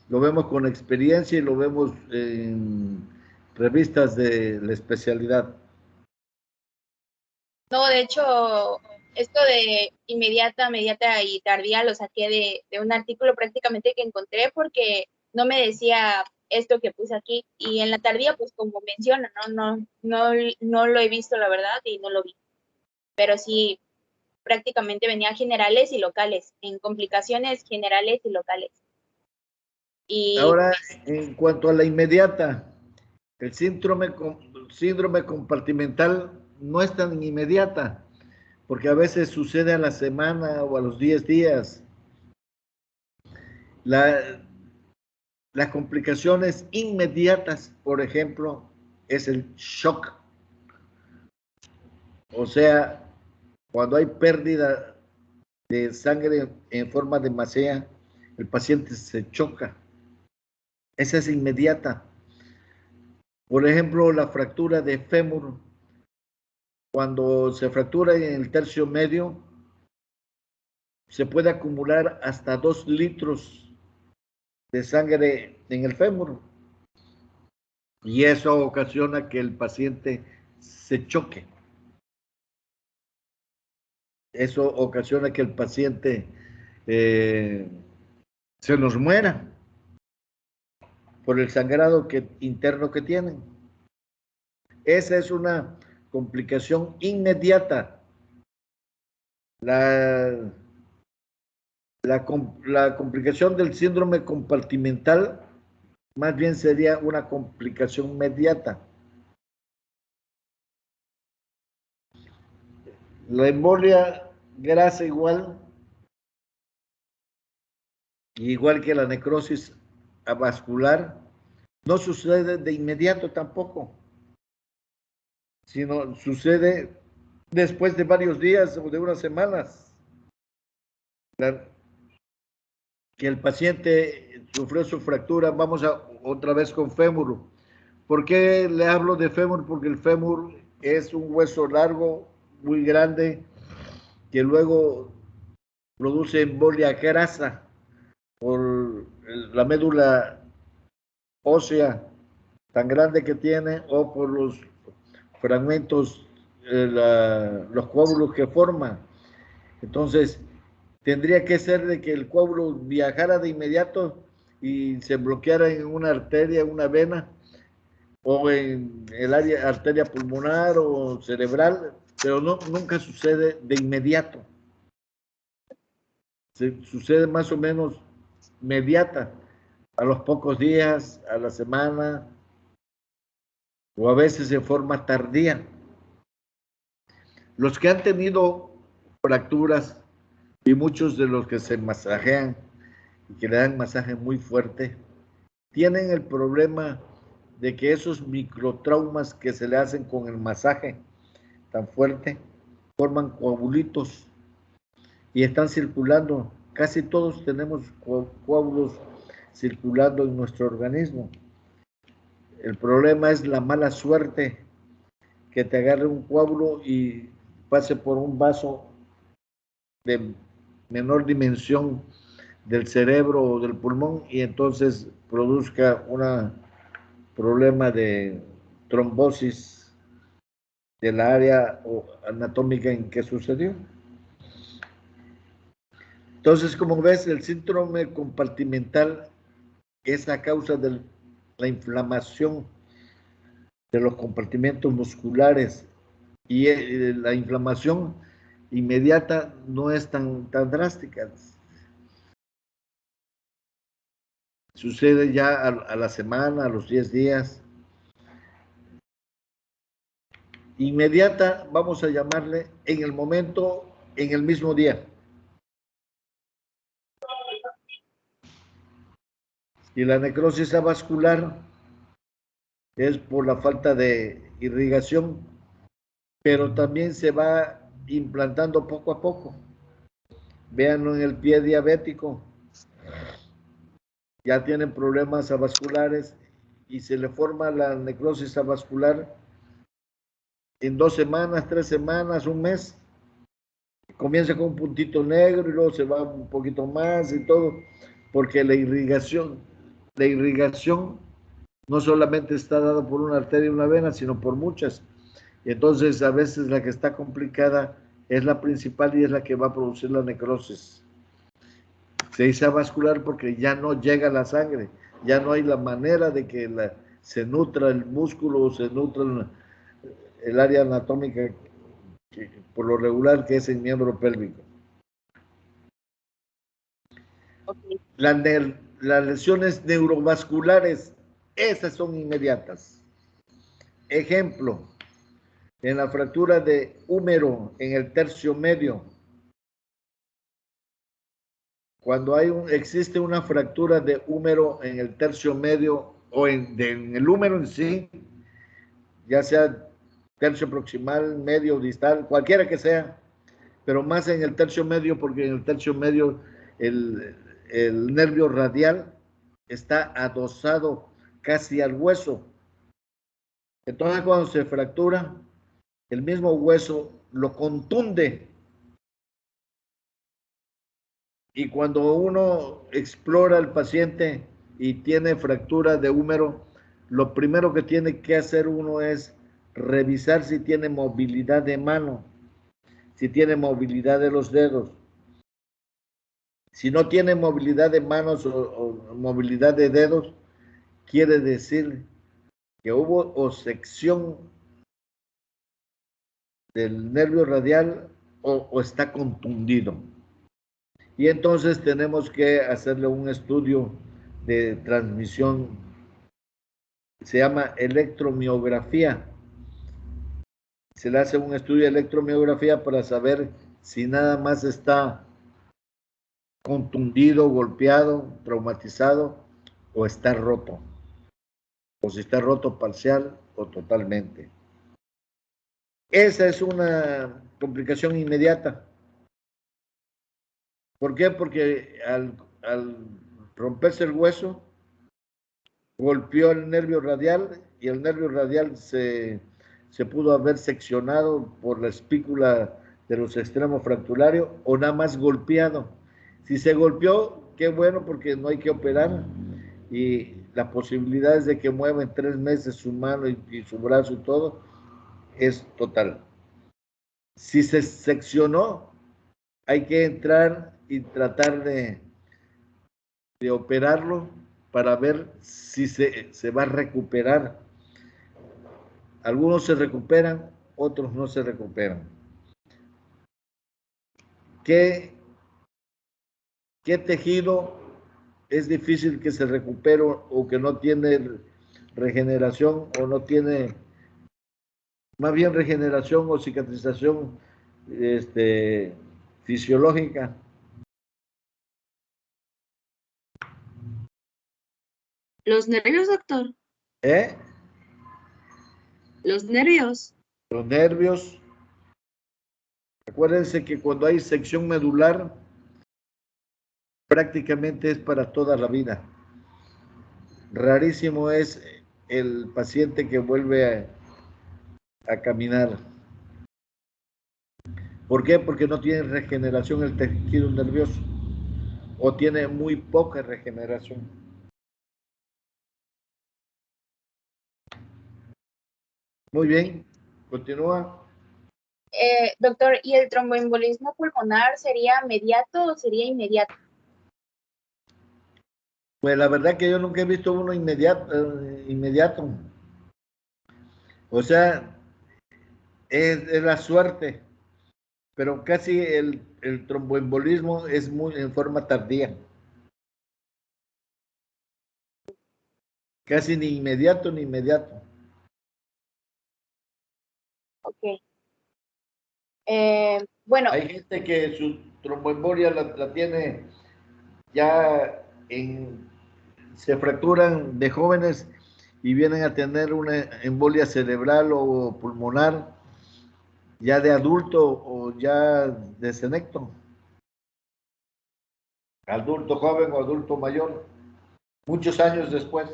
Lo vemos con experiencia y lo vemos en revistas de la especialidad. No, de hecho, esto de inmediata, mediata y tardía lo saqué de un artículo prácticamente que encontré porque no me decía esto que puse aquí. Y en la tardía, pues como menciona, no lo he visto, la verdad, y no lo vi. Pero sí, prácticamente venían generales y locales, en complicaciones generales y locales. Y Ahora, pues, en cuanto a la inmediata, el síndrome compartimental no es tan inmediata, porque a veces sucede a la semana o a los 10 días. Las complicaciones inmediatas, por ejemplo, es el shock. O sea, cuando hay pérdida de sangre en forma de masea, el paciente se choca. Esa es inmediata. Por ejemplo, la fractura de fémur, cuando se fractura en el tercio medio, se puede acumular hasta 2 litros de sangre en el fémur. Y eso ocasiona que el paciente se choque. Eso ocasiona que el paciente se nos muera por el sangrado interno que tienen. Esa es una complicación inmediata. La complicación del síndrome compartimental más bien sería una complicación inmediata. La embolia grasa igual que la necrosis vascular, no sucede de inmediato tampoco, sino sucede después de varios días o de unas semanas. Que el paciente sufrió su fractura, vamos otra vez con fémur. ¿Por qué le hablo de fémur? Porque el fémur es un hueso largo, muy grande, que luego produce embolia grasa por la médula ósea tan grande que tiene o por los fragmentos, los coágulos que forman. Entonces, tendría que ser de que el coágulo viajara de inmediato y se bloqueara en una arteria, una vena, o en el área arteria pulmonar o cerebral, pero no, nunca sucede de inmediato. Sucede más o menos inmediata, a los pocos días, a la semana, o a veces de forma tardía. Los que han tenido fracturas y muchos de los que se masajean y que le dan masaje muy fuerte, tienen el problema de que esos microtraumas que se le hacen con el masaje tan fuerte forman coagulitos y están circulando. Casi todos tenemos coágulos circulando en nuestro organismo. El problema es la mala suerte, que te agarre un coágulo y pase por un vaso de menor dimensión del cerebro o del pulmón y entonces produzca un problema de trombosis de la área anatómica en que sucedió. Entonces, como ves, el síndrome compartimental es a causa de la inflamación de los compartimentos musculares y la inflamación inmediata no es tan drástica. Sucede ya a la semana, a los 10 días. Inmediata, vamos a llamarle, en el momento, en el mismo día. Y la necrosis avascular es por la falta de irrigación, pero también se va implantando poco a poco. Véanlo en el pie diabético. Ya tienen problemas avasculares y se le forma la necrosis avascular en 2 semanas, 3 semanas, un mes. Comienza con un puntito negro y luego se va un poquito más y todo, porque la irrigación no solamente está dada por una arteria y una vena, sino por muchas. Y entonces a veces la que está complicada es la principal y es la que va a producir la necrosis. Se dice avascular porque ya no llega la sangre, ya no hay la manera de que se nutra el músculo o se nutra el área anatómica por lo regular que es el miembro pélvico. Okay. Las lesiones neurovasculares, esas son inmediatas. Ejemplo, en la fractura de húmero en el tercio medio, cuando existe una fractura de húmero en el tercio medio o en el húmero en sí, ya sea tercio proximal, medio, distal, cualquiera que sea, pero más en el tercio medio, porque en el tercio medio el nervio radial está adosado casi al hueso. Entonces cuando se fractura, el mismo hueso lo contunde. Y cuando uno explora al paciente y tiene fractura de húmero, lo primero que tiene que hacer uno es revisar si tiene movilidad de mano, si tiene movilidad de los dedos. Si no tiene movilidad de manos o movilidad de dedos, quiere decir que hubo osección del nervio radial o está contundido. Y entonces tenemos que hacerle un estudio de transmisión, se llama electromiografía. Se le hace un estudio de electromiografía para saber si nada más está contundido, golpeado, traumatizado o está roto. O si está roto parcial o totalmente. Esa es una complicación inmediata. ¿Por qué? Porque al romperse el hueso, golpeó el nervio radial y el nervio radial se pudo haber seccionado por la espícula de los extremos fracturarios o nada más golpeado. Si se golpeó, qué bueno porque no hay que operar y las posibilidades de que mueva en 3 meses su mano y su brazo y todo es total. Si se seccionó, hay que entrar y tratar de operarlo para ver si se va a recuperar. Algunos se recuperan, otros no se recuperan. ¿Qué tejido es difícil que se recupere o que no tiene regeneración o no tiene, más bien regeneración o cicatrización fisiológica? Los nervios, doctor. ¿Eh? Los nervios. Los nervios. Acuérdense que cuando hay sección medular, prácticamente es para toda la vida. Rarísimo es el paciente que vuelve a caminar. ¿Por qué? Porque no tiene regeneración el tejido nervioso o tiene muy poca regeneración. Muy bien, continúa. Doctor, ¿y el tromboembolismo pulmonar sería mediato o sería inmediato? Pues la verdad que yo nunca he visto uno inmediato. O sea, es la suerte, pero casi el tromboembolismo es muy en forma tardía. Casi ni inmediato ni inmediato. Ok. Bueno. Hay gente que su tromboembolia la tiene ya se fracturan de jóvenes y vienen a tener una embolia cerebral o pulmonar ya de adulto o ya de senecto. Adulto joven o adulto mayor, muchos años después.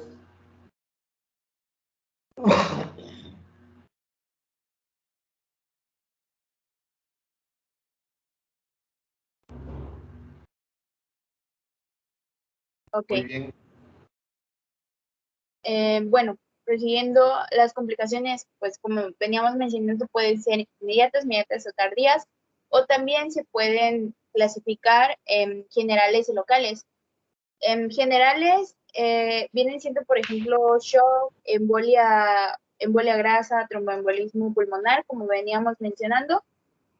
Ok. Muy bien. Bueno, prosiguiendo, las complicaciones, pues como veníamos mencionando, pueden ser inmediatas o tardías, o también se pueden clasificar en generales y locales. En generales vienen siendo, por ejemplo, shock, embolia grasa, tromboembolismo pulmonar, como veníamos mencionando,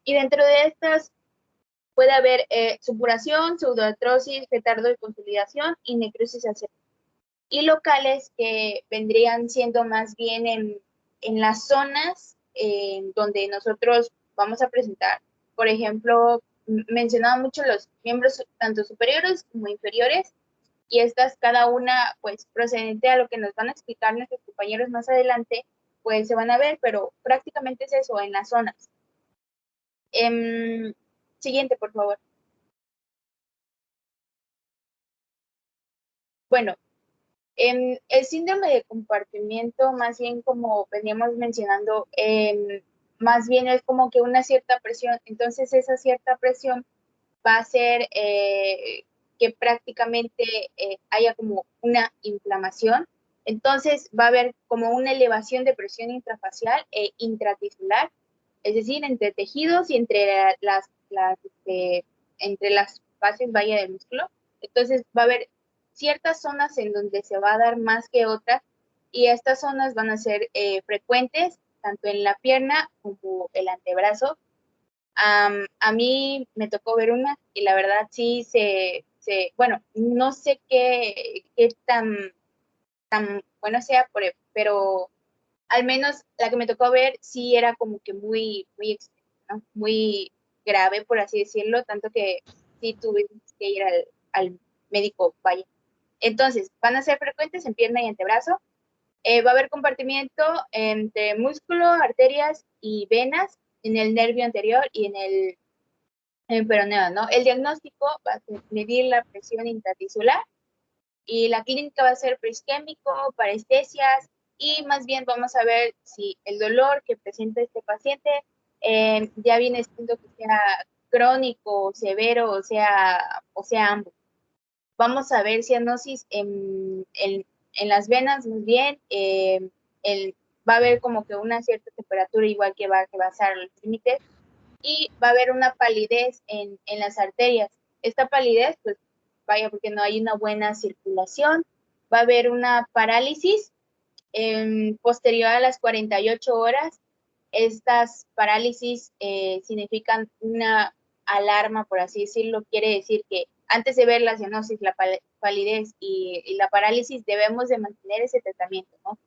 y dentro de estas puede haber supuración, pseudoartrosis, retardo de consolidación y necrosis septal. Y locales que vendrían siendo más bien en las zonas donde nosotros vamos a presentar. Por ejemplo, mencionaba mucho los miembros tanto superiores como inferiores, y estas cada una, pues procedente a lo que nos van a explicar nuestros compañeros más adelante, pues se van a ver, pero prácticamente es eso, en las zonas. Siguiente, por favor. Bueno, el síndrome de compartimiento, más bien como veníamos mencionando, más bien es como que una cierta presión, entonces esa cierta presión va a hacer que prácticamente haya como una inflamación, entonces va a haber como una elevación de presión intrafacial e intratisular, es decir, entre tejidos y entre las fases vaya del músculo, entonces va a haber ciertas zonas en donde se va a dar más que otras, y estas zonas van a ser frecuentes tanto en la pierna como el antebrazo. A mí me tocó ver una y la verdad sí bueno, no sé qué tan bueno sea, pero al menos la que me tocó ver sí era como que muy extrema, ¿no? Muy grave, por así decirlo, tanto que sí tuvimos que ir al médico, vaya. Entonces, van a ser frecuentes en pierna y antebrazo. Va a haber compartimiento entre músculo, arterias y venas en el nervio anterior y en el peroneo, ¿no? El diagnóstico va a ser medir la presión intratisular y la clínica va a ser preisquémico, parestesias, y más bien vamos a ver si el dolor que presenta este paciente ya viene siendo que sea crónico, severo, o sea ambos. Vamos a ver cianosis en en las venas, muy bien, va a haber como que una cierta temperatura igual que va a pasar los límites, y va a haber una palidez en las arterias. Esta palidez, pues vaya, porque no hay una buena circulación, va a haber una parálisis posterior a las 48 horas. Estas parálisis significan una alarma, por así decirlo. Quiere decir que antes de ver la cianosis, la palidez y la parálisis, debemos de mantener ese tratamiento, ¿no?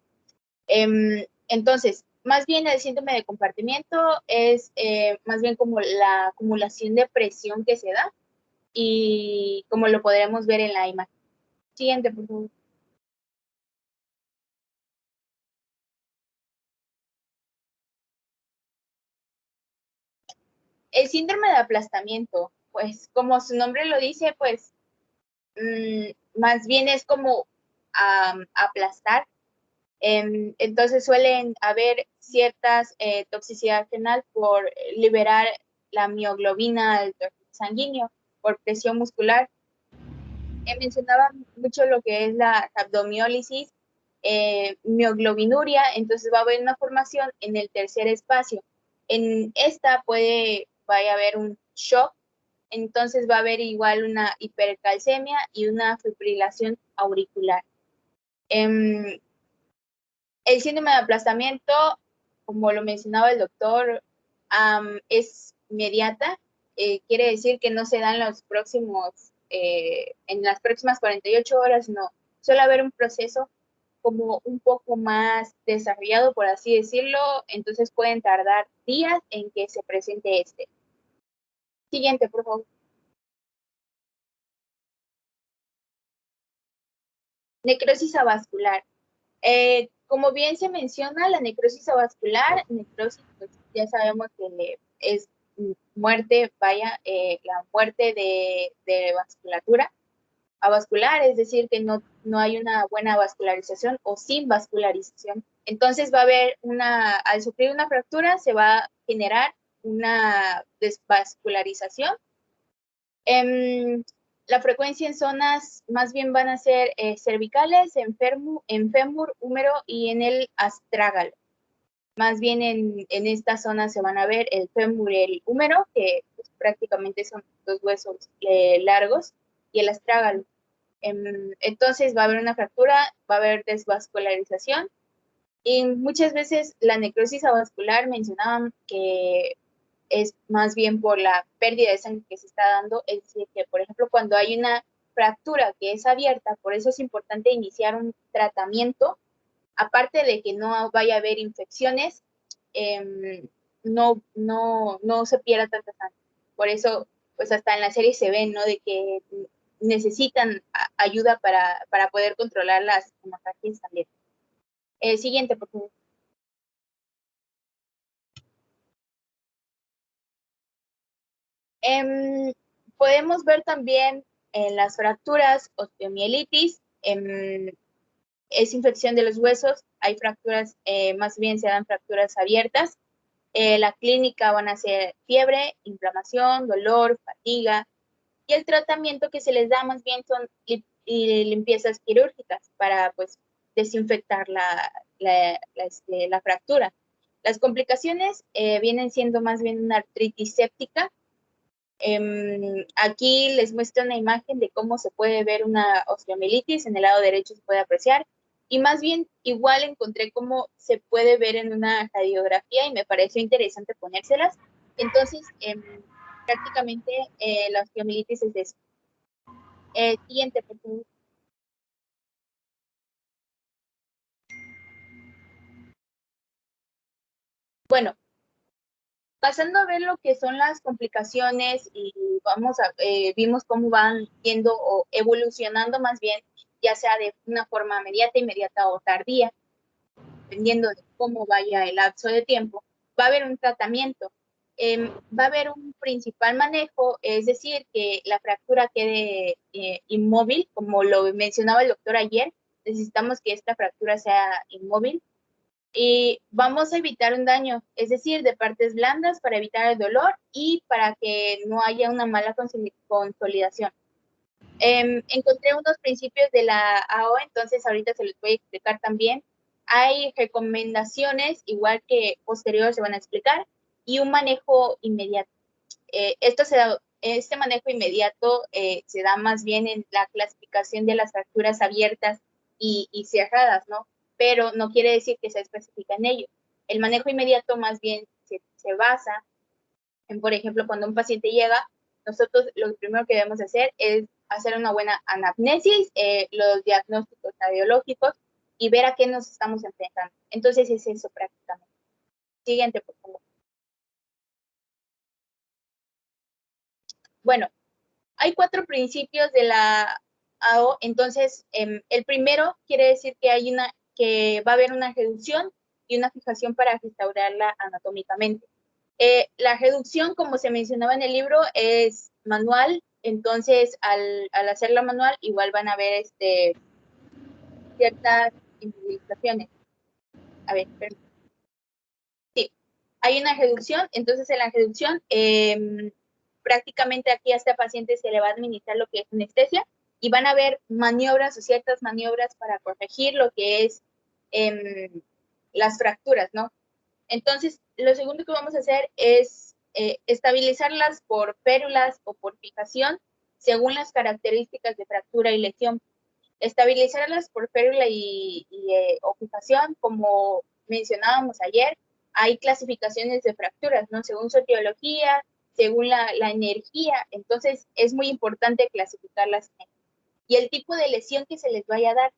Entonces, más bien el síndrome de compartimiento es más bien como la acumulación de presión que se da, y como lo podremos ver en la imagen. Siguiente, por favor. El síndrome de aplastamiento, pues como su nombre lo dice, pues más bien es como aplastar. Entonces suelen haber ciertas toxicidad renal por liberar la mioglobina del torrente sanguíneo, por presión muscular. Mencionaba mucho lo que es la rhabdomiólisis, mioglobinuria. Entonces va a haber una formación en el tercer espacio. En esta vaya a haber un shock, entonces va a haber igual una hipercalcemia y una fibrilación auricular. El síndrome de aplastamiento, como lo mencionaba el doctor, es inmediata. Quiere decir que no se dan en las próximas 48 horas, no. Suele haber un proceso como un poco más desarrollado, por así decirlo, entonces pueden tardar días en que se presente este. Siguiente, por favor. Necrosis avascular. Como bien se menciona, la necrosis avascular, necrosis, pues ya sabemos que es muerte, la muerte de vasculatura avascular, es decir, que no hay una buena vascularización o sin vascularización. Entonces va a haber al sufrir una fractura, se va a generar una desvascularización. La frecuencia en zonas más bien van a ser cervicales, en fémur, húmero y en el astrágalo. Más bien en esta zona se van a ver el fémur y el húmero, que pues, prácticamente son dos huesos largos, y el astrágalo. Entonces va a haber una fractura, va a haber desvascularización, y muchas veces la necrosis avascular mencionaban que es más bien por la pérdida de sangre que se está dando. Es decir, que por ejemplo cuando hay una fractura que es abierta, por eso es importante iniciar un tratamiento, aparte de que no vaya a haber infecciones, no se pierda tanta sangre. Por eso, pues hasta en la serie se ve, ¿no? De que necesitan ayuda para poder controlar las hemorragias también. Siguiente, por favor. Podemos ver también en las fracturas osteomielitis, es infección de los huesos, hay fracturas, más bien se dan fracturas abiertas. La clínica van a ser fiebre, inflamación, dolor, fatiga, y el tratamiento que se les da más bien son limpiezas quirúrgicas para pues desinfectar la fractura. Las complicaciones vienen siendo más bien una artritis séptica. Aquí les muestro una imagen de cómo se puede ver una osteomielitis, en el lado derecho se puede apreciar, y más bien igual encontré cómo se puede ver en una radiografía y me pareció interesante ponérselas. Entonces, prácticamente la osteomielitis es de eso. Siguiente, por favor. Bueno, pasando a ver lo que son las complicaciones y vimos cómo van yendo o evolucionando más bien, ya sea de una forma inmediata o tardía, dependiendo de cómo vaya el lapso de tiempo, va a haber un tratamiento. Va a haber un principal manejo, es decir, que la fractura quede inmóvil, como lo mencionaba el doctor ayer, necesitamos que esta fractura sea inmóvil. Y vamos a evitar un daño, es decir, de partes blandas para evitar el dolor y para que no haya una mala consolidación. Encontré unos principios de la AO, entonces ahorita se los voy a explicar también. Hay recomendaciones, igual que posterior se van a explicar, y un manejo inmediato. Este manejo inmediato se da más bien en la clasificación de las fracturas abiertas y cerradas, ¿no? Pero no quiere decir que se especifica en ello. El manejo inmediato más bien se basa en, por ejemplo, cuando un paciente llega, nosotros lo primero que debemos hacer es hacer una buena anamnesis, los diagnósticos radiológicos y ver a qué nos estamos enfrentando. Entonces es eso prácticamente. Siguiente, por favor. Bueno, hay 4 principios de la AO, entonces el primero quiere decir que va a haber una reducción y una fijación para restaurarla anatómicamente. La reducción, como se mencionaba en el libro, es manual, entonces al hacerla manual igual van a haber ciertas inmovilizaciones. A ver, sí, hay una reducción, entonces en la reducción prácticamente aquí a este paciente se le va a administrar lo que es anestesia y van a haber maniobras o ciertas maniobras para corregir lo que es las fracturas, ¿no? Entonces, lo segundo que vamos a hacer es estabilizarlas por férulas o por fijación según las características de fractura y lesión. Estabilizarlas por férula o fijación, como mencionábamos ayer, hay clasificaciones de fracturas, ¿no? Según su etiología, según la energía, entonces es muy importante clasificarlas. Y el tipo de lesión que se les vaya a dar.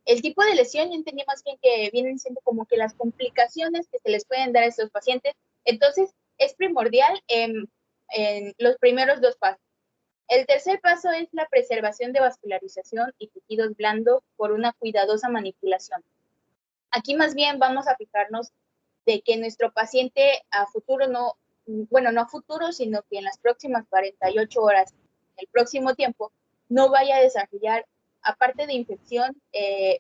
El tipo de lesión, yo entendí más bien que vienen siendo como que las complicaciones que se les pueden dar a estos pacientes. Entonces, es primordial en los primeros 2 pasos. El tercer paso es la preservación de vascularización y tejidos blandos por una cuidadosa manipulación. Aquí más bien vamos a fijarnos de que nuestro paciente a futuro no a futuro, sino que en las próximas 48 horas, el próximo tiempo, no vaya a desarrollar, aparte de infección,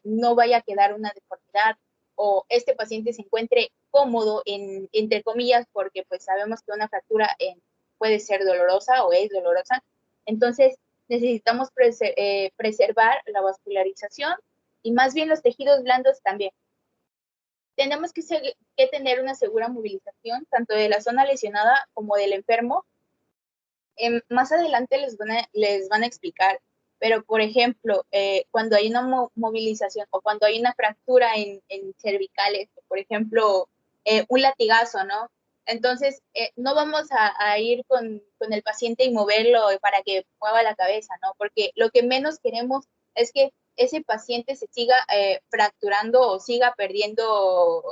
no vaya a quedar una deformidad o este paciente se encuentre cómodo, entre comillas, porque pues sabemos que una fractura puede ser dolorosa o es dolorosa. Entonces, necesitamos preservar la vascularización y más bien los tejidos blandos también. Tenemos que tener una segura movilización, tanto de la zona lesionada como del enfermo. Más adelante les van a explicar, pero por ejemplo, cuando hay una movilización o cuando hay una fractura en cervicales, por ejemplo, un latigazo, ¿no? Entonces, no vamos a ir con el paciente y moverlo para que mueva la cabeza, ¿no? Porque lo que menos queremos es que ese paciente se siga fracturando o siga perdiendo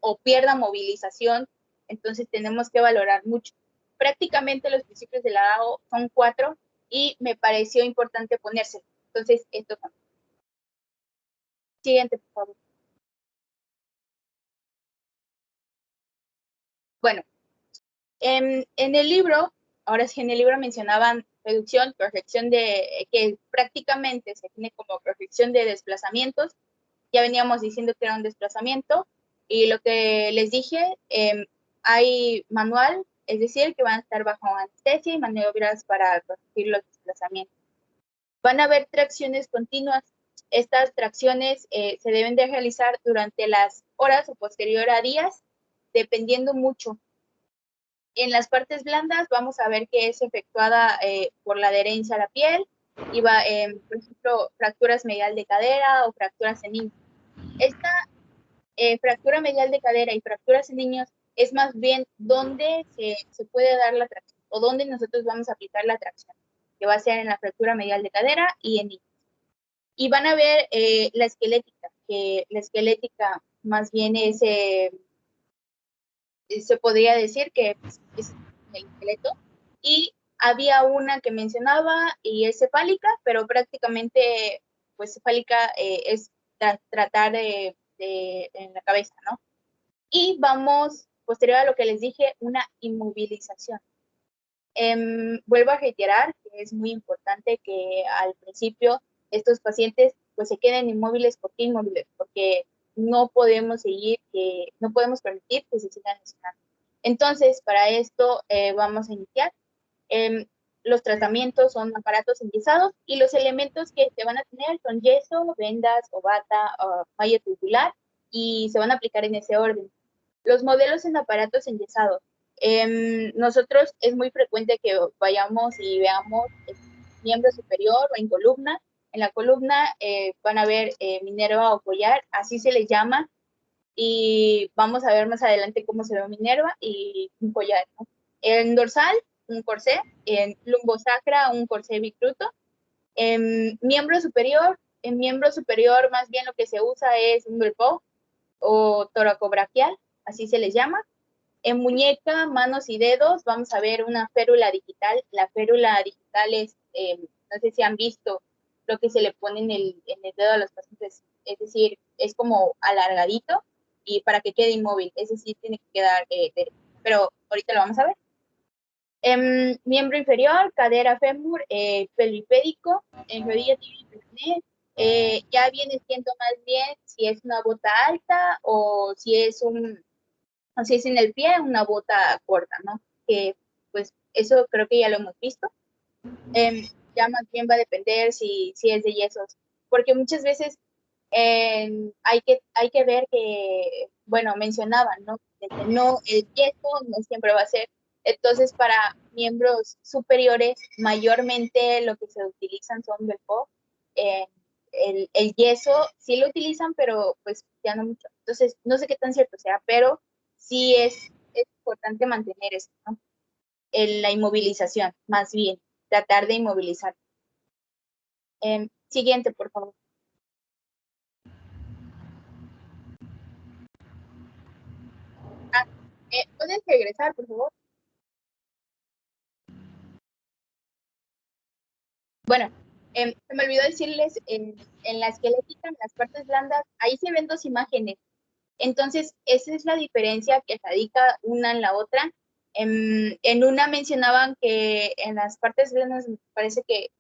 o pierda movilización. Entonces, tenemos que valorar mucho. Prácticamente los principios de la AO son 4 y me pareció importante ponérselo. Entonces, esto también. Siguiente, por favor. Bueno, en el libro, ahora sí, en el libro mencionaban reducción, corrección que prácticamente se define como corrección de desplazamientos. Ya veníamos diciendo que era un desplazamiento y lo que les dije, hay manual, es decir, que van a estar bajo anestesia y maniobras para corregir los desplazamientos. Van a haber tracciones continuas. Estas tracciones se deben de realizar durante las horas o posterior a días, dependiendo mucho. En las partes blandas vamos a ver que es efectuada por la adherencia a la piel y va, por ejemplo, fracturas medial de cadera o fracturas en niños. Esta fractura medial de cadera y fracturas en niños es más bien donde se puede dar la tracción o donde nosotros vamos a aplicar la tracción, que va a ser en la fractura medial de cadera y en niños. Y van a ver la esquelética, que la esquelética más bien es, se podría decir que es el esqueleto. Y había una que mencionaba y es cefálica, pero prácticamente, pues cefálica es tratar en la cabeza, ¿no? Y vamos, posterior a lo que les dije, una inmovilización. Vuelvo a reiterar que es muy importante que al principio estos pacientes pues se queden inmóviles. ¿Por qué inmóviles? Porque no podemos no podemos permitir que se sigan lesionando. Entonces, para esto vamos a iniciar. los tratamientos son aparatos enyesados y los elementos que se van a tener son yeso, vendas o bata o malla tubular y se van a aplicar en ese orden. Los modelos en aparatos enyesados. Nosotros es muy frecuente que vayamos y veamos miembro superior o en columna. En la columna van a ver Minerva o collar, así se les llama, y vamos a ver más adelante cómo se ve Minerva y un collar, ¿no? En dorsal, un corsé, en lumbosacra, un corsé bicruto. En miembro superior más bien lo que se usa es un belpo o toracobraquial, así se les llama. En muñeca, manos y dedos vamos a ver una férula digital. La férula digital es, no sé si han visto lo que se le pone en el dedo a los pacientes, es decir, es como alargadito y para que quede inmóvil, es decir, tiene que quedar, pero ahorita lo vamos a ver. Miembro inferior, cadera, fémur, pelvipédico, en rodilla, tibia y peroné. Ya viene siendo más bien si es una bota alta o si es así es en el pie, una bota corta, ¿no? Que pues eso creo que ya lo hemos visto. Ya más bien va a depender si es de yesos, porque muchas veces hay que ver que, bueno, mencionaban, ¿no? De que no, el yeso no siempre va a ser. Entonces, para miembros superiores, mayormente lo que se utilizan son Belfort. El yeso sí lo utilizan, pero pues ya no mucho. Entonces, no sé qué tan cierto sea, pero sí es importante mantener eso, ¿no? La inmovilización, más bien, tratar de inmovilizar. Siguiente, por favor. ¿Puedes regresar, por favor? Bueno, se me olvidó decirles, en la esquelética, en las partes blandas, ahí se ven dos imágenes. Entonces, esa es la diferencia que radica una en la otra. En una mencionaban que en las partes blandas me parece que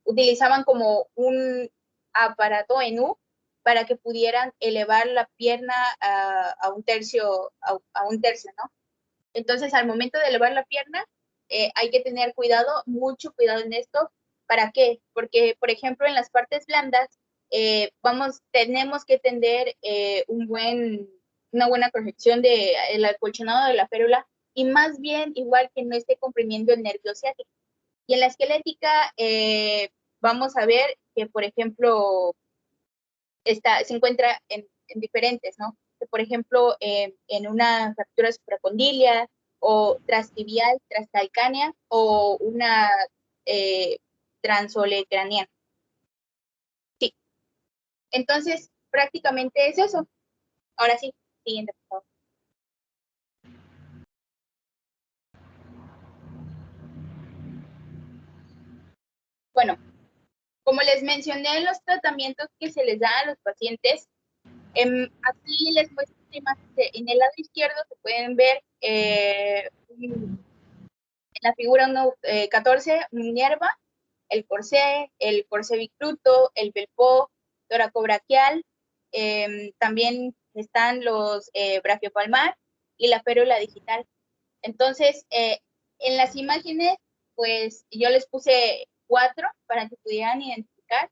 utilizaban como un aparato en U para que pudieran elevar la pierna a un tercio, ¿no? Entonces, al momento de elevar la pierna, hay que tener cuidado, mucho cuidado en esto. ¿Para qué? Porque, por ejemplo, en las partes blandas, tenemos que tener una buena corrección del acolchonado de la férula y más bien igual que no esté comprimiendo el nervio ciático. Y en la esquelética, vamos a ver que, por ejemplo, se encuentra en diferentes, ¿no? Que, por ejemplo, en una fractura supracondilia o transtibial, transcalcánea o una transolecraniana. Sí, entonces prácticamente es eso. Ahora sí, siguiente, por favor. Bueno, como les mencioné en los tratamientos que se les da a los pacientes, aquí les muestro una imagen en el lado izquierdo se pueden ver en la figura 14, Minerva, el corsé bicruto, el belpo, toracobraquial, también están los brachiopalmar y la férula digital. Entonces, en las imágenes, pues yo les puse 4 para que pudieran identificar.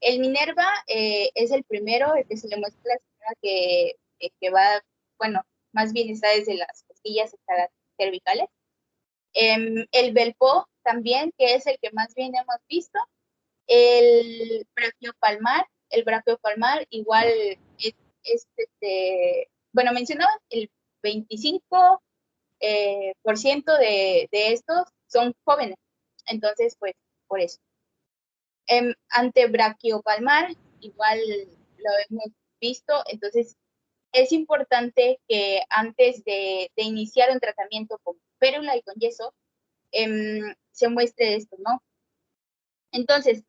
El Minerva es el primero, el que se le muestra la señora que va, bueno, más bien está desde las costillas hasta las cervicales. El belpo también, que es el que más bien hemos visto. El brachiopalmar igual es bueno, mencionaba el 25% de estos son jóvenes, entonces pues por eso. Antebrachiopalmar igual lo hemos visto, entonces es importante que antes de iniciar un tratamiento con férula y con yeso, se muestre esto, ¿no? Entonces,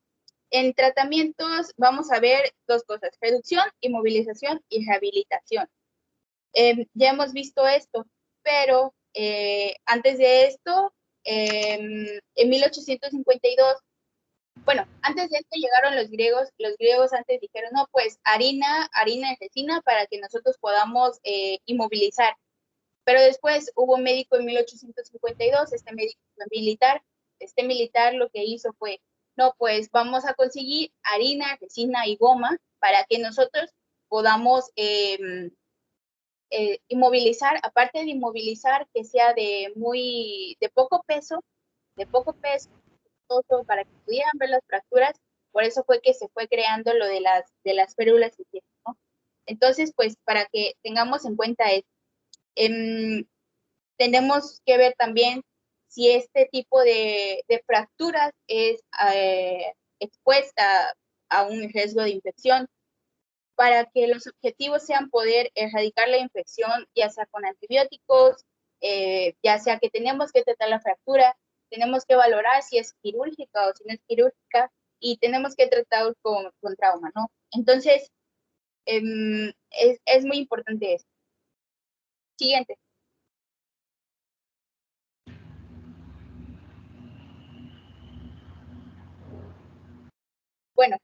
en tratamientos vamos a ver dos cosas, reducción, inmovilización y rehabilitación. Ya hemos visto esto, pero antes de esto, en 1852, bueno, antes de esto llegaron los griegos antes dijeron, no, pues harina de resina para que nosotros podamos inmovilizar. Pero después hubo un médico en 1852, este médico militar, este militar lo que hizo fue, no, pues vamos a conseguir harina, resina y goma para que nosotros podamos inmovilizar, aparte de inmovilizar, que sea de poco peso, para que pudieran ver las fracturas. Por eso fue que se fue creando lo de las férulas y piezas, ¿no? Entonces, pues, para que tengamos en cuenta esto, tenemos que ver también si este tipo de fracturas es expuesta a un riesgo de infección, para que los objetivos sean poder erradicar la infección, ya sea con antibióticos, ya sea que tenemos que tratar la fractura, tenemos que valorar si es quirúrgica o si no es quirúrgica, y tenemos que tratar con trauma, ¿no? Entonces, es muy importante eso. Siguiente. Bueno,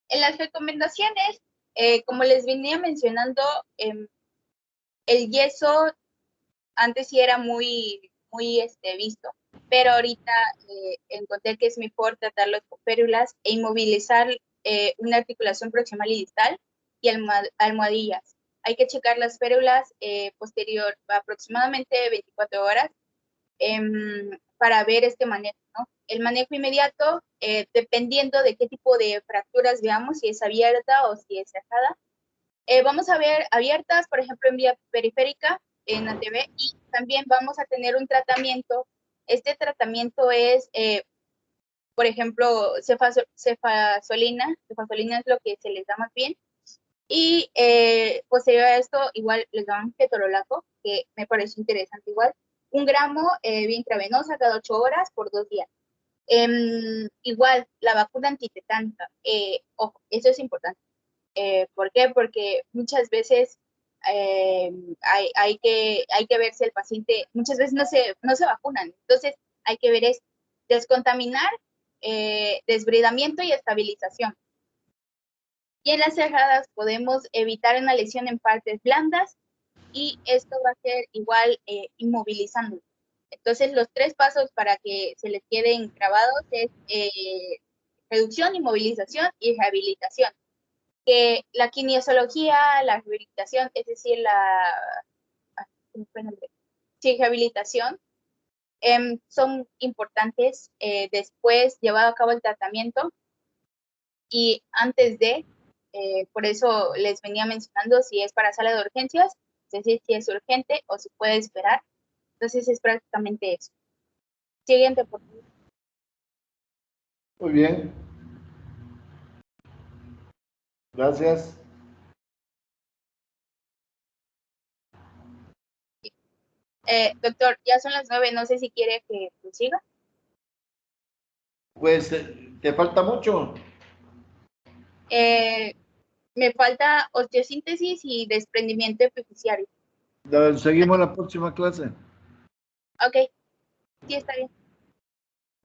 en las recomendaciones, como les venía mencionando, el yeso antes sí era muy visto, pero ahorita encontré que es mejor tratarlos con férulas e inmovilizar una articulación proximal y distal y almohadillas. Hay que checar las férulas posterior aproximadamente 24 horas para ver este manejo, ¿no? El manejo inmediato, dependiendo de qué tipo de fracturas veamos, si es abierta o si es cerrada. Vamos a ver abiertas, por ejemplo, en vía periférica, en ATV, y también vamos a tener un tratamiento. Este tratamiento es, por ejemplo, cefazolina es lo que se les da más bien, y posterior a esto, igual les dan ketorolaco, que me parece interesante igual, 1 gramo vía intravenosa cada 8 horas por 2 días. Igual, la vacuna antitetánica, ojo, eso es importante. ¿Por qué? Porque muchas veces hay que ver si el paciente, muchas veces no se vacunan, entonces hay que ver es descontaminar, desbridamiento y estabilización. Y en las cerradas podemos evitar una lesión en partes blandas, y esto va a ser igual inmovilizando. Entonces, los 3 pasos para que se les queden grabados es reducción, inmovilización y rehabilitación. Que la kinesiología, la rehabilitación, es decir, rehabilitación, son importantes después llevado a cabo el tratamiento y antes de, por eso les venía mencionando si es para sala de urgencias, es decir, si es urgente o si puede esperar. Entonces es prácticamente eso. Siguiente, por favor. Muy bien. Gracias. Doctor, ya son las 9, no sé si quiere que siga. Pues, ¿te falta mucho? Me falta osteosíntesis y desprendimiento epificiario. Seguimos la próxima clase. Ok, sí, está bien.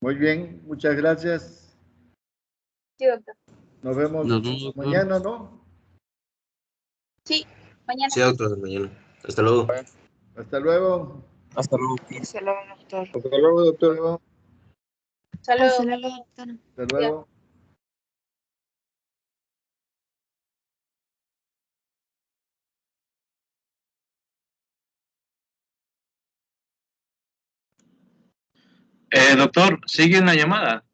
Muy bien, muchas gracias. Sí, doctor. Nos vemos Nos vemos, doctor. mañana, ¿no? Sí, mañana. Sí, doctor, mañana. Hasta luego. Hasta luego. Hasta luego. Hasta luego, doctor. Hasta luego, Hasta doctor. luego. Saludos. Hasta luego, doctor. Hasta luego. Doctor, ¿sigue en la llamada?